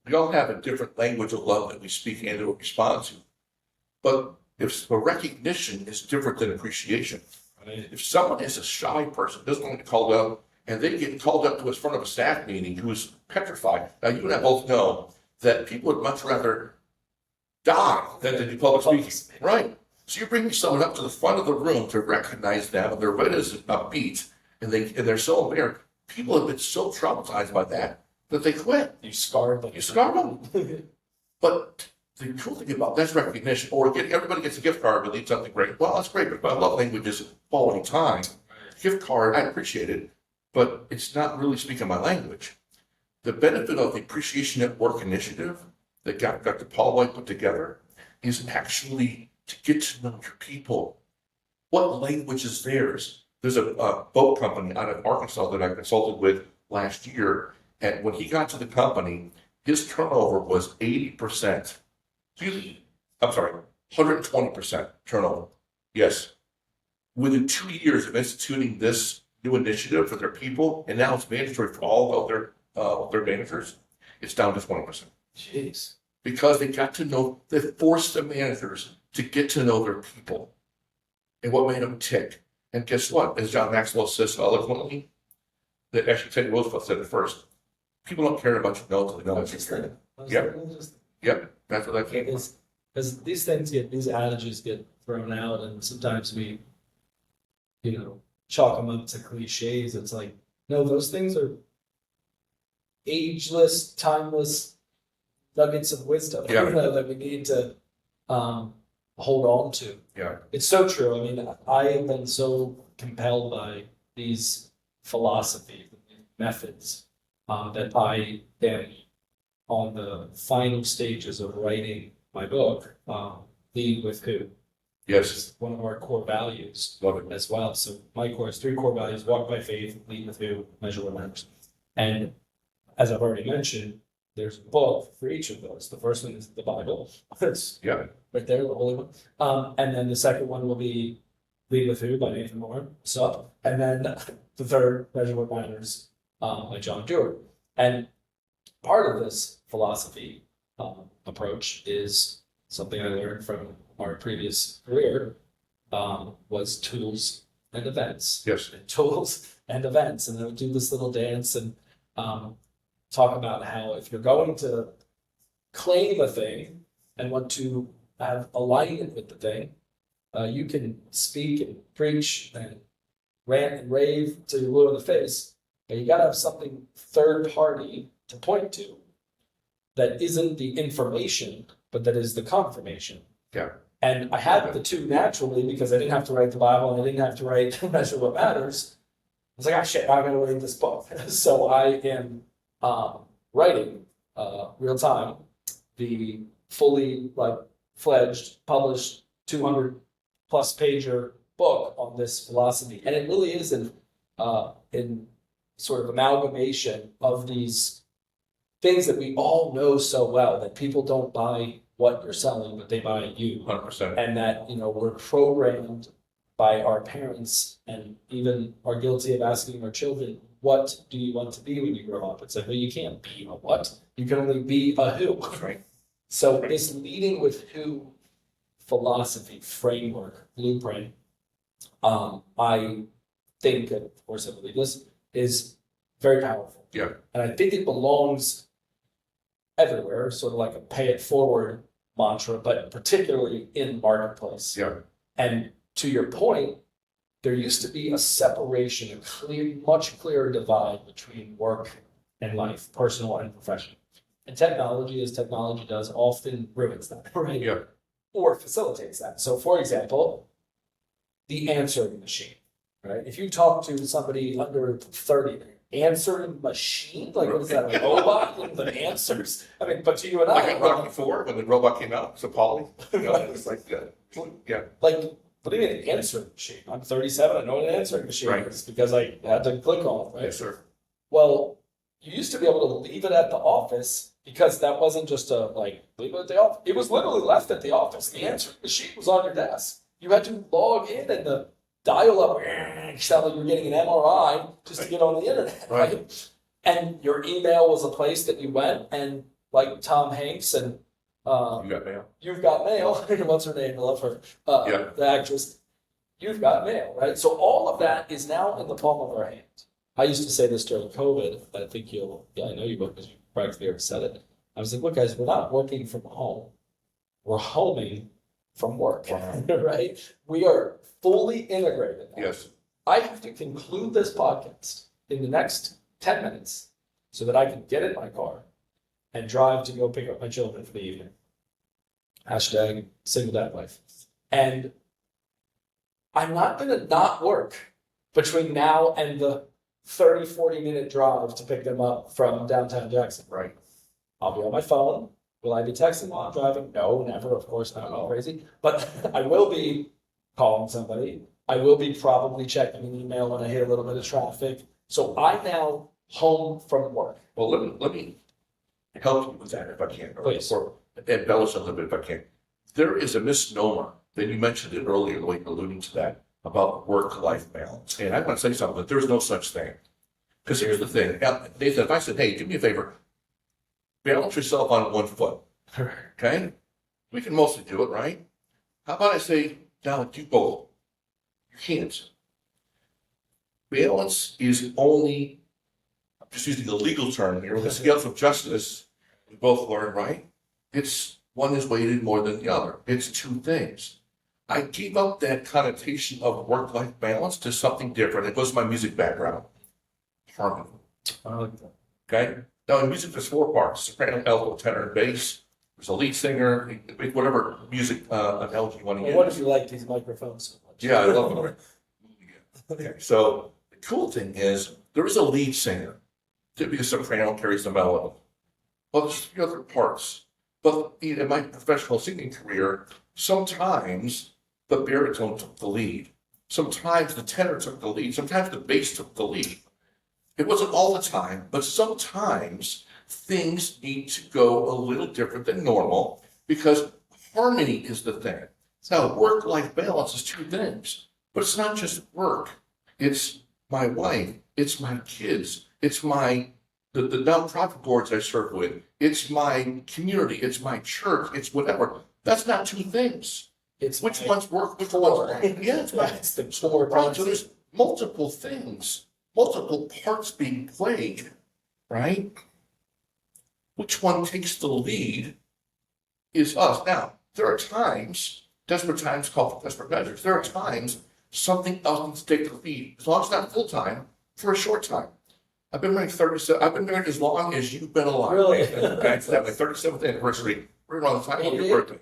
[SPEAKER 3] We all have a different language of love that we speak and or respond to. But if the recognition is different than appreciation, if someone is a shy person, doesn't want to get called up, and they get called up to us front of a staff meeting who's petrified. Now, you and I both know that people would much rather die than to do public speaking. Right. So you're bringing someone up to the front of the room to recognize them, and they're red as a beet, and they're so embarrassed. People have been so traumatized by that they quit.
[SPEAKER 2] You scarred them.
[SPEAKER 3] You scarred them. But the cool thing about that's recognition, or everybody gets a gift card when they need something great. Well, that's great, but my love language is quality time. Gift card, I appreciate it, but it's not really speaking my language. The benefit of the Appreciation at Work initiative that Dr. Paul White put together is actually to get to know your people. What language is theirs? There's a boat company out of Arkansas that I consulted with last year, and when he got to the company, his turnover was 80%. I'm sorry, 120% turnover. Yes. Within 2 years of instituting this new initiative for their people, and now it's mandatory for all of their managers, it's down to 20%.
[SPEAKER 2] Jeez.
[SPEAKER 3] Because they forced the managers to get to know their people and what made them tick. And guess what? As John Maxwell says so eloquently, that actually Teddy Roosevelt said it first. People don't care about you know until they know what you care. Yep. That's what I think.
[SPEAKER 2] Because these adages get thrown out, and sometimes we, chalk them up to cliches. It's like, no, those things are ageless, timeless nuggets of wisdom that we need to hold on to.
[SPEAKER 3] Yeah.
[SPEAKER 2] It's so true. I mean, I have been so compelled by these philosophies, methods, that I am on the final stages of writing my book, Lead with Who.
[SPEAKER 3] Yes.
[SPEAKER 2] Which is one of our core values.
[SPEAKER 3] Love it.
[SPEAKER 2] As well. So my core is 3 core values: walk by faith, lead with who, measure what matters. And as I've already mentioned, there's a book for each of those. The first one is the Bible. It's right there, the Holy One. And then the second one will be Lead with Who by Nathan Moore. And then the third, Measure What Matters, by John Dewar. And part of this philosophy approach is something I learned from our previous career, was tools and events.
[SPEAKER 3] Yes.
[SPEAKER 2] Tools and events. And I would do this little dance and talk about how if you're going to claim a thing and want to have alignment with the thing, you can speak and preach and rant and rave till you're blue in the face, but you got to have something third party to point to that isn't the information, but that is the confirmation.
[SPEAKER 3] Yeah.
[SPEAKER 2] And I had the two naturally because I didn't have to write the Bible and I didn't have to write Measure What Matters. I was like, shit, I gotta write this book. So I am writing real time the fully fledged, published 200 plus pager book on this philosophy. And it really is in sort of amalgamation of these things that we all know so well, that people don't buy what you're selling, but they buy you.
[SPEAKER 3] 100%.
[SPEAKER 2] And that, we're programmed by our parents and even are guilty of asking our children, what do you want to be when you grow up? It's like, well, you can't be a what. You can only be a who.
[SPEAKER 3] Right.
[SPEAKER 2] So this leading with who philosophy, framework, blueprint, I think, and of course I believe this, is very powerful.
[SPEAKER 3] Yeah.
[SPEAKER 2] And I think it belongs everywhere, sort of like a pay it forward mantra, but particularly in marketplace.
[SPEAKER 3] Yeah.
[SPEAKER 2] And to your point, there used to be a separation, much clearer divide between work and life, personal and professional. And technology, as technology does, often ruins that, right?
[SPEAKER 3] Yeah.
[SPEAKER 2] Or facilitates that. So, for example, the answering machine, right? If you talk to somebody under 30, answering machine? Like, what is that, a robot with answers? I mean, but to you and I.
[SPEAKER 3] Like in Rocky IV, when the robot came out, so Polly, it was like, yeah.
[SPEAKER 2] Like, what do you mean, an answering machine? I'm 37, I know what an answering machine is because I had to click on it, right?
[SPEAKER 3] Yes, sir.
[SPEAKER 2] Well, you used to be able to leave it at the office because that wasn't just leave it at the office. It was literally left at the office. The answering machine was on your desk. You had to log in and the dial up, sound like you were getting an MRI just to get on the internet, right? And your email was a place that you went, and like Tom Hanks and
[SPEAKER 3] You Got Mail.
[SPEAKER 2] You've Got Mail. What's her name? I love her. The actress. You've Got Mail, right? So all of that is now in the palm of our hand. I used to say this during COVID. I think I know you will because you practically already said it. I was like, look, guys, we're not working from home. We're homing from work, right? We are fully integrated now.
[SPEAKER 3] Yes.
[SPEAKER 2] I have to conclude this podcast in the next 10 minutes so that I can get in my car and drive to go pick up my children for the evening. Hashtag single dad life. And I'm not going to not work between now and the 30, 40-minute drive to pick them up from downtown Jackson.
[SPEAKER 3] Right.
[SPEAKER 2] I'll be on my phone. Will I be texting while I'm driving? No, never. Of course not. I'm crazy. But I will be calling somebody. I will be probably checking an email when I hit a little bit of traffic. So I'm now home from work.
[SPEAKER 3] Well, let me help you with that if I can,
[SPEAKER 2] Please.
[SPEAKER 3] or embellish a little bit if I can. There is a misnomer, that you mentioned it earlier, the way you're alluding to that, about work-life balance. And I want to say something, that there's no such thing. Because here's the thing, Nathan, if I said, hey, do me a favor, balance yourself on one foot, okay? We can mostly do it, right? How about I say, now do both? You can't. Balance is only, I'm just using the legal term here, the scales of justice, we both learned, right? It's one is weighted more than the other. It's two things. I gave up that connotation of work-life balance to something different. It goes to my music background. Harmony.
[SPEAKER 2] I like that.
[SPEAKER 3] Okay? Now in music there's four parts: soprano, alto, tenor, and bass. There's a lead singer, whatever music analogy you want to
[SPEAKER 2] Well,
[SPEAKER 3] use.
[SPEAKER 2] what if you like these microphones so much?
[SPEAKER 3] Yeah, I love them. Okay, so the cool thing is there is a lead singer. Typically a soprano carries the melody. Well, there's the other parts. But in my professional singing career, sometimes the baritone took the lead. Sometimes the tenor took the lead. Sometimes the bass took the lead. It wasn't all the time, but sometimes things need to go a little different than normal because harmony is the thing. Now, work-life balance is two things, but it's not just work. It's my wife, it's my kids, it's the nonprofit boards I serve with, it's my community, it's my church, it's whatever. That's not two things.
[SPEAKER 2] It's
[SPEAKER 3] Which
[SPEAKER 2] my
[SPEAKER 3] one's work, which one's life? Yeah, it's my,
[SPEAKER 2] That's the core.
[SPEAKER 3] right, so there's multiple things, multiple parts being played, right? Which one takes the lead is us. Now, there are times, desperate times call for desperate measures. There are times something else needs to take the lead, as long as it's not full time, for a short time. I've been married 37. I've been married as long as you've been alive.
[SPEAKER 2] Really?
[SPEAKER 3] Okay, it's my 37th anniversary. Right around the time of your birthday.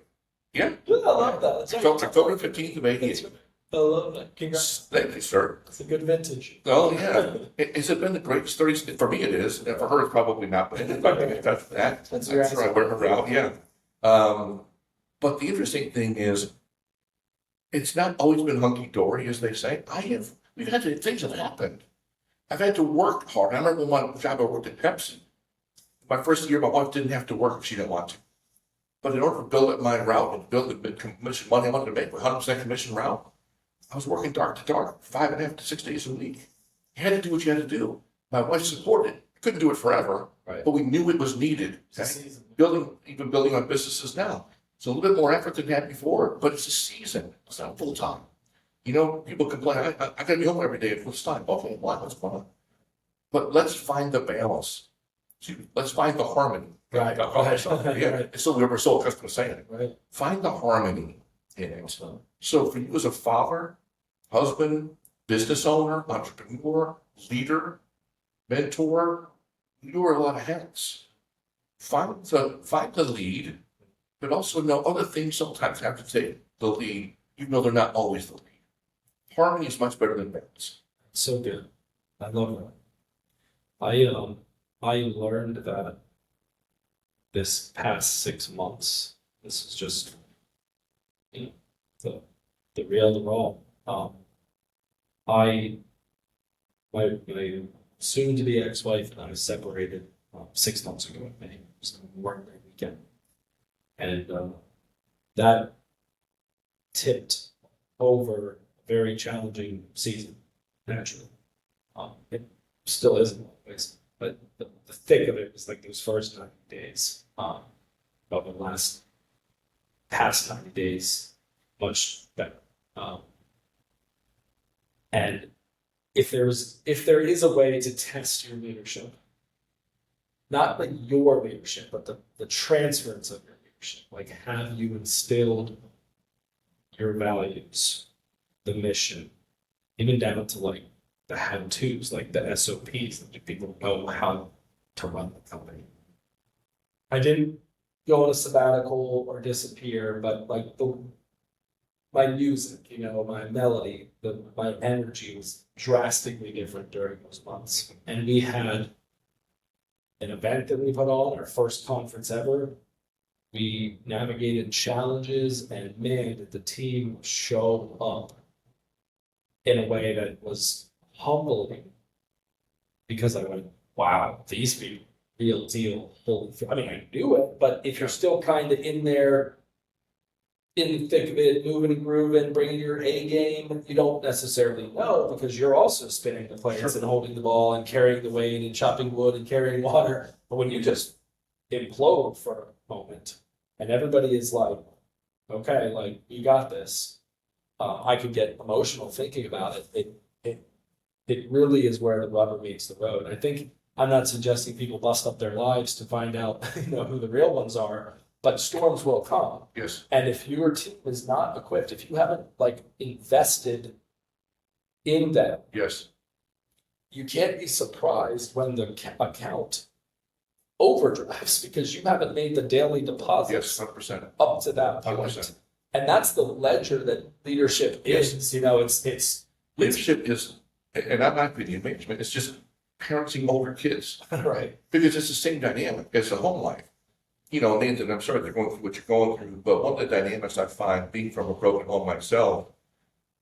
[SPEAKER 3] Yeah.
[SPEAKER 2] Yeah, I love that. That's
[SPEAKER 3] So October 15th of 88.
[SPEAKER 2] I love that. Congrats.
[SPEAKER 3] Thank you, sir.
[SPEAKER 2] It's a good vintage.
[SPEAKER 3] Oh, yeah. Has it been the greatest 30? For me, it is. And for her, it's probably not. But if I can get touch with that,
[SPEAKER 2] That's
[SPEAKER 3] I'm
[SPEAKER 2] your
[SPEAKER 3] sure I
[SPEAKER 2] answer.
[SPEAKER 3] wear her out. Yeah. But the interesting thing is, it's not always been hunky dory, as they say. We've had things that happened. I've had to work hard. I remember one job I worked at Pepsi. My first year, my wife didn't have to work if she didn't want to. But in order to build up my route and build the commission money I wanted to make, 100% commission route, I was working dark to dark, 5.5 to 6 days a week. You had to do what you had to do. My wife supported it. Couldn't do it forever,
[SPEAKER 2] Right.
[SPEAKER 3] but we knew it was needed.
[SPEAKER 2] It's a
[SPEAKER 3] Okay?
[SPEAKER 2] season.
[SPEAKER 3] Building on businesses now. It's a little bit more effort than we had before, but it's a season. It's not full time. You know, people complain, I gotta be home every day at full time. Okay, why? What's going on? But let's find the balance. Let's find the harmony.
[SPEAKER 2] Right.
[SPEAKER 3] Yeah.
[SPEAKER 2] Right.
[SPEAKER 3] So we're so accustomed to saying it.
[SPEAKER 2] Right.
[SPEAKER 3] Find the harmony in it. So for you as a father, husband, business owner, entrepreneur, leader, mentor, you wear a lot of hats. Find the lead, but also know other things sometimes have to take the lead, even though they're not always the lead. Harmony is much better than balance.
[SPEAKER 2] So good. I love that. I learned that this past 6 months. This is just, you know, the real raw. My soon to be ex-wife and I separated 6 months ago. It was a work weekend, and that tipped over a very challenging season. Naturally, it still is in a lot of ways, but the thick of it was like those first 90 days. But the past 90 days, much better. And if there is a way to test your leadership, not like your leadership, but the transference of your leadership, like have you instilled your values, the mission, even down to like the how-tos, like the SOPs, that people know how to run the company. I didn't go on a sabbatical or disappear, but like my music, my melody, my energy was drastically different during those months. And we had an event that we put on, our first conference ever, We navigated challenges, and man, did the team show up in a way that was humbling, because I went, wow, these people, real deal. I mean, I knew it, but if you're still kind of in there, in the thick of it, moving and grooving, bringing your A game, you don't necessarily know, because you're also spinning the plates and holding the ball and carrying the weight and chopping wood and carrying water. But when you just implode for a moment and everybody is like, okay, like, you got this. I could get emotional thinking about it. It really is where the rubber meets the road. I think I'm not suggesting people bust up their lives to find out, who the real ones are, but storms will come.
[SPEAKER 3] Yes.
[SPEAKER 2] And if your team is not equipped, if you haven't invested in them,
[SPEAKER 3] Yes.
[SPEAKER 2] you can't be surprised when the account overdrafts, because you haven't made the daily deposits
[SPEAKER 3] 100%.
[SPEAKER 2] up to that point.
[SPEAKER 3] 100%.
[SPEAKER 2] And that's the ledger that leadership is. It's
[SPEAKER 3] Leadership is, and in my opinion, management is just parenting older kids.
[SPEAKER 2] right.
[SPEAKER 3] Because it's the same dynamic as a home life. Nathan, I'm sorry they're going through what you're going through, but one of the dynamics I find, being from a broken home myself,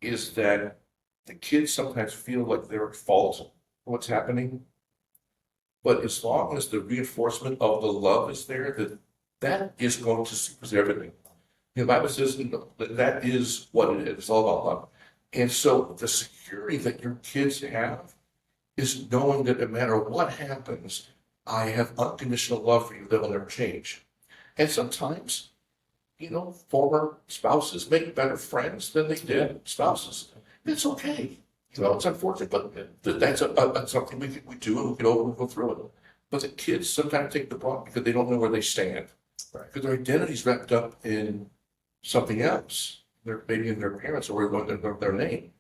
[SPEAKER 3] is that the kids sometimes feel like they're at fault for what's happening. But as long as the reinforcement of the love is there, that is going to supersede everything. The Bible says that is what it is. It's all about love. And so the security that your kids have is knowing that no matter what happens, I have unconditional love for you that will never change. And sometimes, former spouses make better friends than they did spouses. That's okay. It's unfortunate, but that's something we do, and we go through it. But the kids sometimes take the brunt because they don't know where they stand.
[SPEAKER 2] Right.
[SPEAKER 3] Because their identity's wrapped up in something else. Maybe in their parents or their name.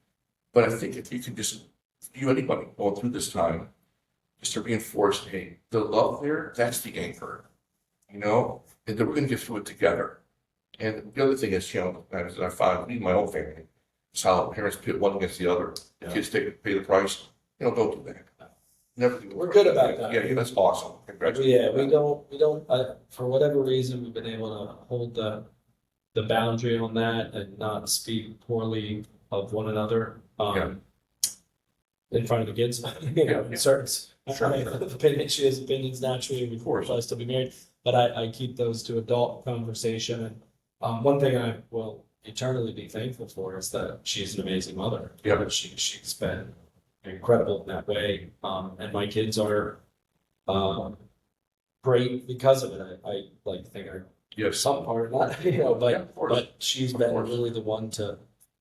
[SPEAKER 3] But I think if you can anybody going through this time, just to reinforce, hey, the love there, that's the anchor, and then we're going to get through it together. And the other thing is, as I find in my own family, is how parents pit one against the other. The kids pay the price. Don't do that. Never do.
[SPEAKER 2] We're good about that.
[SPEAKER 3] Yeah, that's awesome. Congratulations.
[SPEAKER 2] Yeah, we don't. For whatever reason, we've been able to hold the boundary on that and not speak poorly of one another. In front of the kids, certain opinions, she has opinions naturally, we probably still be married, but I keep those to adult conversation. And one thing I will eternally be thankful for is that she's an amazing mother.
[SPEAKER 3] Yeah.
[SPEAKER 2] She's been incredible in that way. And my kids are great because of it. I think some part of that, but she's been really the one to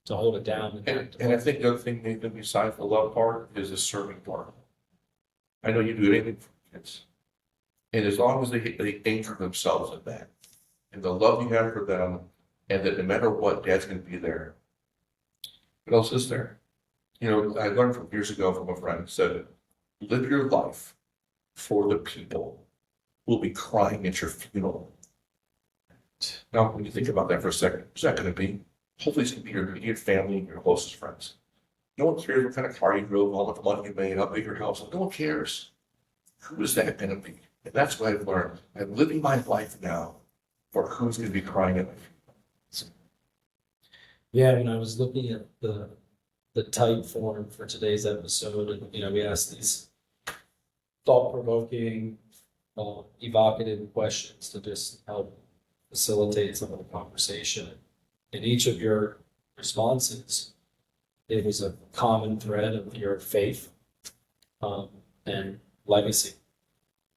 [SPEAKER 2] hold it down.
[SPEAKER 3] And I think the other thing, Nathan, besides the love part, is the serving part. I know you do anything for kids. And as long as they anchor themselves in that, and the love you have for them, and that no matter what, Dad's going to be there. What else is there? I learned from years ago from a friend who said, live your life for the people who will be crying at your funeral. Now, when you think about that for a second, who's that going to be? Hopefully it's going to be your immediate family and your closest friends. No one cares what kind of car you drove, how much money you made, how big your house. No one cares. Who is that going to be? And that's what I've learned. I'm living my life now for who's going to be crying at my funeral.
[SPEAKER 2] Yeah, when I was looking at the type form for today's episode, and we asked these thought-provoking, evocative questions to just help facilitate some of the conversation. In each of your responses, it was a common thread of your faith and legacy.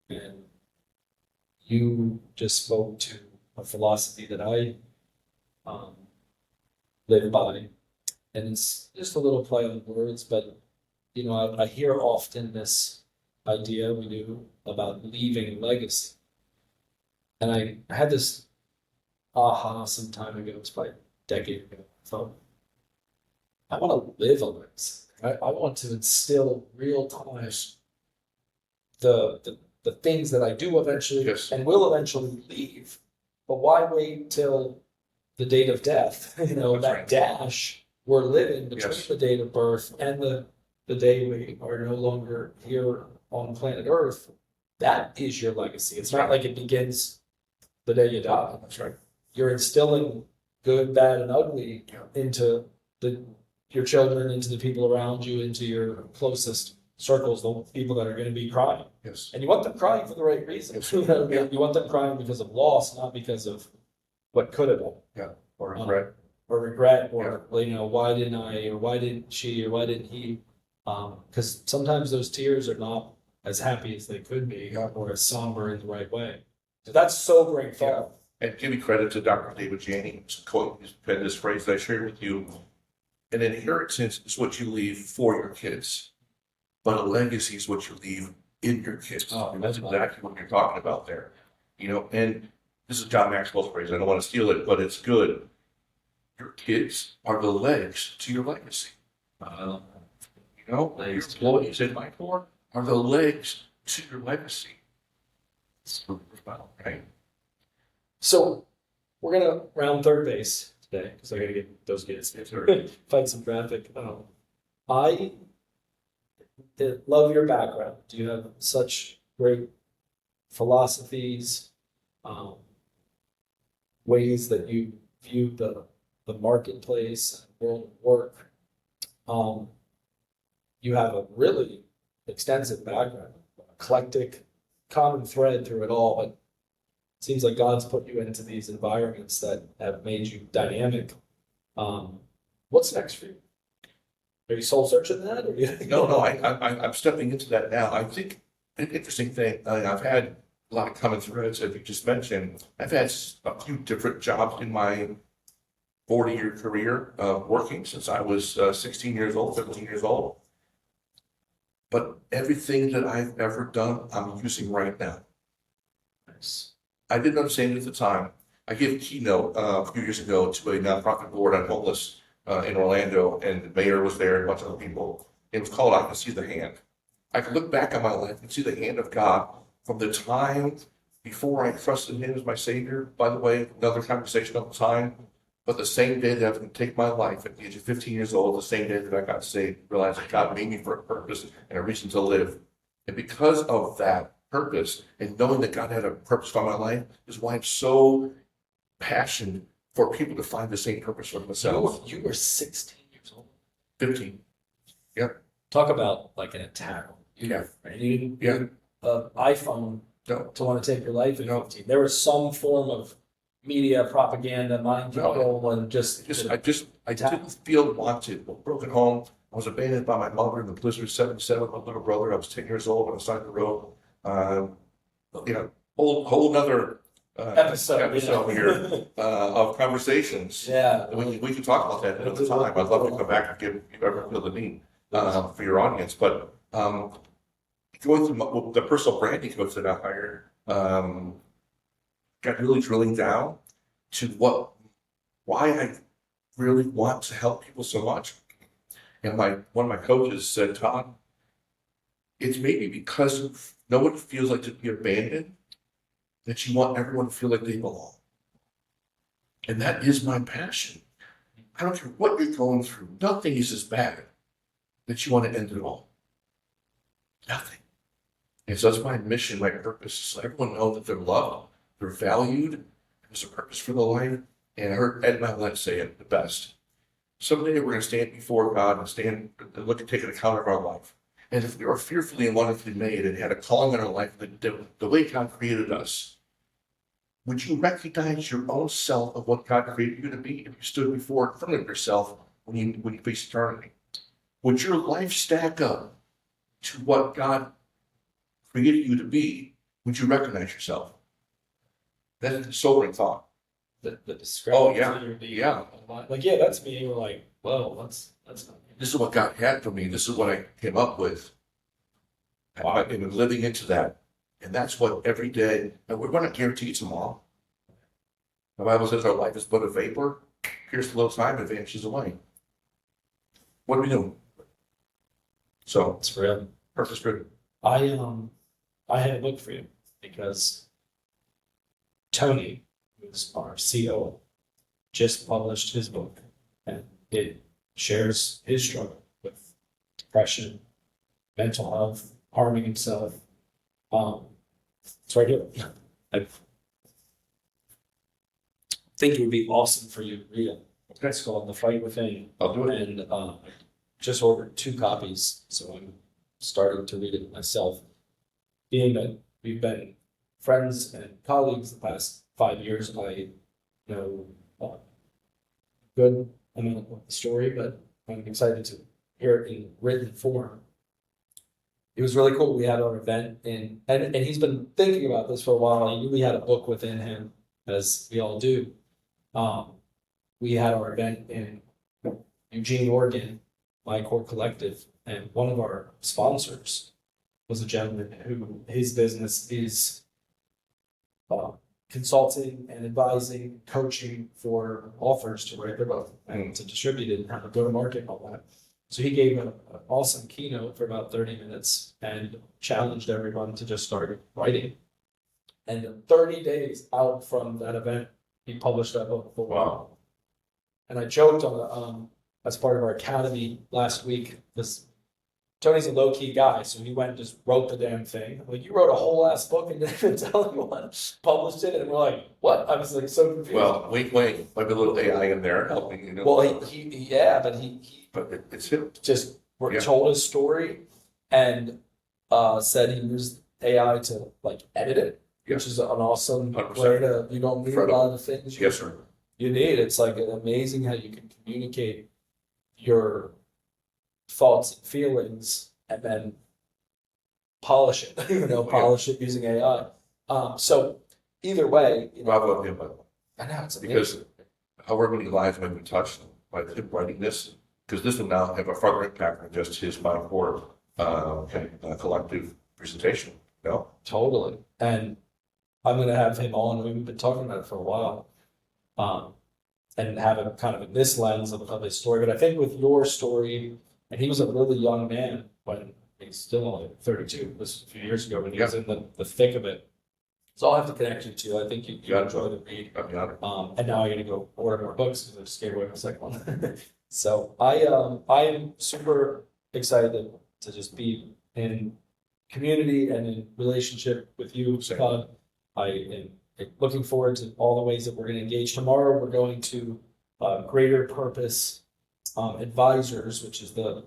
[SPEAKER 2] And you just spoke to a philosophy that I live by. And it's just a little play on words, but I hear often this idea we do about leaving legacy. And I had this aha some time ago, it's probably a decade ago. I thought, I want to live a legacy. I want to instill real time the things that I do eventually and will eventually leave. But why wait till the date of death? That dash we're living between the date of birth and the day we are no longer here on planet Earth. That is your legacy. It's not like it begins the day you die.
[SPEAKER 3] That's right.
[SPEAKER 2] You're instilling good, bad, and ugly into your children, into the people around you, into your closest circles, the people that are going to be crying.
[SPEAKER 3] Yes.
[SPEAKER 2] And you want them crying for the right reason.
[SPEAKER 3] Yes.
[SPEAKER 2] You want them crying because of loss, not because of what could have been.
[SPEAKER 3] Yeah. Or regret.
[SPEAKER 2] Or regret, or why didn't I, or why didn't she, or why didn't he? Because sometimes those tears are not as happy as they could be, or as somber in the right way. So that's sobering thought.
[SPEAKER 3] And give me credit to Dr. David Janney's quote, he's penned this phrase that I shared with you. An inheritance is what you leave for your kids, but a legacy is what you leave in your kids. And that's exactly what you're talking about there. And this is John Maxwell's phrase. I don't want to steal it, but it's good. Your kids are the legs to your legacy. Your employees in my core are the legs to your legacy. It's right?
[SPEAKER 2] So we're gonna round third base today because I gotta get those kids. Fight some traffic. I love your background. You have such great philosophies, ways that you view the marketplace, world of work. You have a really extensive background, eclectic, common thread through it all, but it seems like God's put you into these environments that have made you dynamic. What's next for you? Are you soul searching that? Or
[SPEAKER 3] No, I'm stepping into that now. I think an interesting thing, I've had a lot of common threads, as you just mentioned. I've had a few different jobs in my 40-year career working since I was 16 years old, 17 years old. But everything that I've ever done, I'm using right now.
[SPEAKER 2] Nice.
[SPEAKER 3] I didn't understand it at the time. I gave a keynote a few years ago to a nonprofit board on homeless in Orlando, and the mayor was there and a bunch of other people. It was called I Can See the Hand. I could look back on my life and see the hand of God from the time before I trusted Him as my Savior. By the way, another conversation of the time. But the same day that I was going to take my life at the age of 15 years old, the same day that I got saved, realized that God made me for a purpose and a reason to live. And because of that purpose and knowing that God had a purpose for my life is why I'm so passionate for people to find the same purpose for themselves.
[SPEAKER 2] You were 16 years old.
[SPEAKER 3] 15. Yeah.
[SPEAKER 2] Talk about like an attack.
[SPEAKER 3] Yeah.
[SPEAKER 2] Right? You didn't iPhone
[SPEAKER 3] No.
[SPEAKER 2] to want to take your life at 15. There was some form of media propaganda, mind control, and
[SPEAKER 3] I didn't feel wanted. Broken home. I was abandoned by my mother in the blizzard 77. My little brother. I was 10 years old on the side of the road. Whole nother episode here of conversations.
[SPEAKER 2] Yeah,
[SPEAKER 3] we can talk about that another time. I'd love to come back and give you ever feel the need for your audience. But going through the personal branding coach that I hired, got really drilling down to why I really want to help people so much. And one of my coaches said, Todd, it's maybe because no one feels like to be abandoned that you want everyone to feel like they belong. And that is my passion. I don't care what you're going through. Nothing is as bad that you want to end it all. Nothing. And so that's my mission, my purpose, so everyone knows that they're loved, they're valued, there's a purpose for their life. And I heard Ed Milet say it the best. Someday we're going to stand before God and look and take an account of our life. And if we are fearfully and wonderfully made and had a calling in our life, the way God created us, would you recognize your own self of what God created you to be if you stood in front of yourself when you face eternity? Would your life stack up to what God created you to be? Would you recognize yourself? That's a sobering thought.
[SPEAKER 2] The discrepancy.
[SPEAKER 3] Oh yeah.
[SPEAKER 2] Like that's me. You're like, whoa, that's not.
[SPEAKER 3] This is what God had for me. This is what I came up with. Wow. And living into that. And that's what every day, and we're not guaranteed tomorrow. The Bible says our life is but a vapor. Here's a little time, it vanishes away. What are we doing? So
[SPEAKER 2] It's forever.
[SPEAKER 3] Purpose driven.
[SPEAKER 2] I had a book for you because Tony, who's our COO, just published his book, and it shares his struggle with depression, mental health, harming himself. It's right here. think it would be awesome for you to read it. It's called The Fight Within.
[SPEAKER 3] I'll do it.
[SPEAKER 2] And I just ordered 2 copies, so I'm starting to read it myself. Being that we've been friends and colleagues the past 5 years, I know good amount of the story, but I'm excited to hear it in written form. It was really cool. We had our event and he's been thinking about this for a while. He knew we had a book within him, as we all do. We had our event in Eugene, Oregon, My Core Collective, and one of our sponsors was a gentleman who his business is consulting and advising, coaching for authors to write their book and to distribute it and how to go to market and all that. So he gave an awesome keynote for about 30 minutes and challenged everyone to just start writing. And 30 days out from that event, he published that book.
[SPEAKER 3] Wow.
[SPEAKER 2] And I joked on as part of our academy last week, this Tony's a low-key guy, so he went and just wrote the damn thing. I'm like, you wrote a whole ass book and didn't even tell anyone, published it, and we're like, what? I was like so confused.
[SPEAKER 3] Well, wait, might be a little AI in there helping, you know.
[SPEAKER 2] Well, but
[SPEAKER 3] it's him.
[SPEAKER 2] just told his story and said he used AI to like edit it, which is an awesome
[SPEAKER 3] 100%.
[SPEAKER 2] way to, you don't need a lot of the things
[SPEAKER 3] Yes, sir.
[SPEAKER 2] you need. It's like amazing how you can communicate your thoughts and feelings and then polish it, polish it using AI. So either way,
[SPEAKER 3] Bravo him,
[SPEAKER 2] I know it's amazing.
[SPEAKER 3] because however many lives might be touched by him writing this, because this will now have a further impact than just his My Core collective presentation. No,
[SPEAKER 2] Totally. And I'm going to have him on. We've been talking about it for a while. And have it kind of in this lens of his story. But I think with your story, and he was a really young man when he's still only 32. This was a few years ago when he was in the thick of it. So I'll have to connect you to. I think you enjoy the read. And now I got to go order more books because I just gave away my second one. So I am super excited to just be in community and in relationship with you, Todd. I am looking forward to all the ways that we're going to engage. Tomorrow we're going to Greater Purpose Advisors, which is the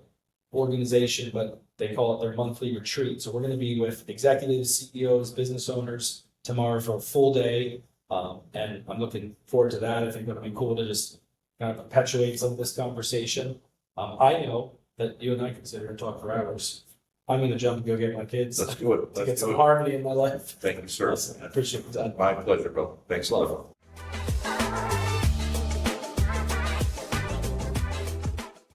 [SPEAKER 2] organization, but they call it their monthly retreat. So we're going to be with executives, CEOs, business owners tomorrow for a full day. And I'm looking forward to that. I think that'll be cool to just kind of perpetuate some of this conversation. I know that you and I can sit here and talk for hours. I'm going to jump and go get my kids.
[SPEAKER 3] Let's do it.
[SPEAKER 2] To get some harmony in my life.
[SPEAKER 3] Thank you, sir.
[SPEAKER 2] Listen, I appreciate that.
[SPEAKER 3] My pleasure, bro. Thanks a lot.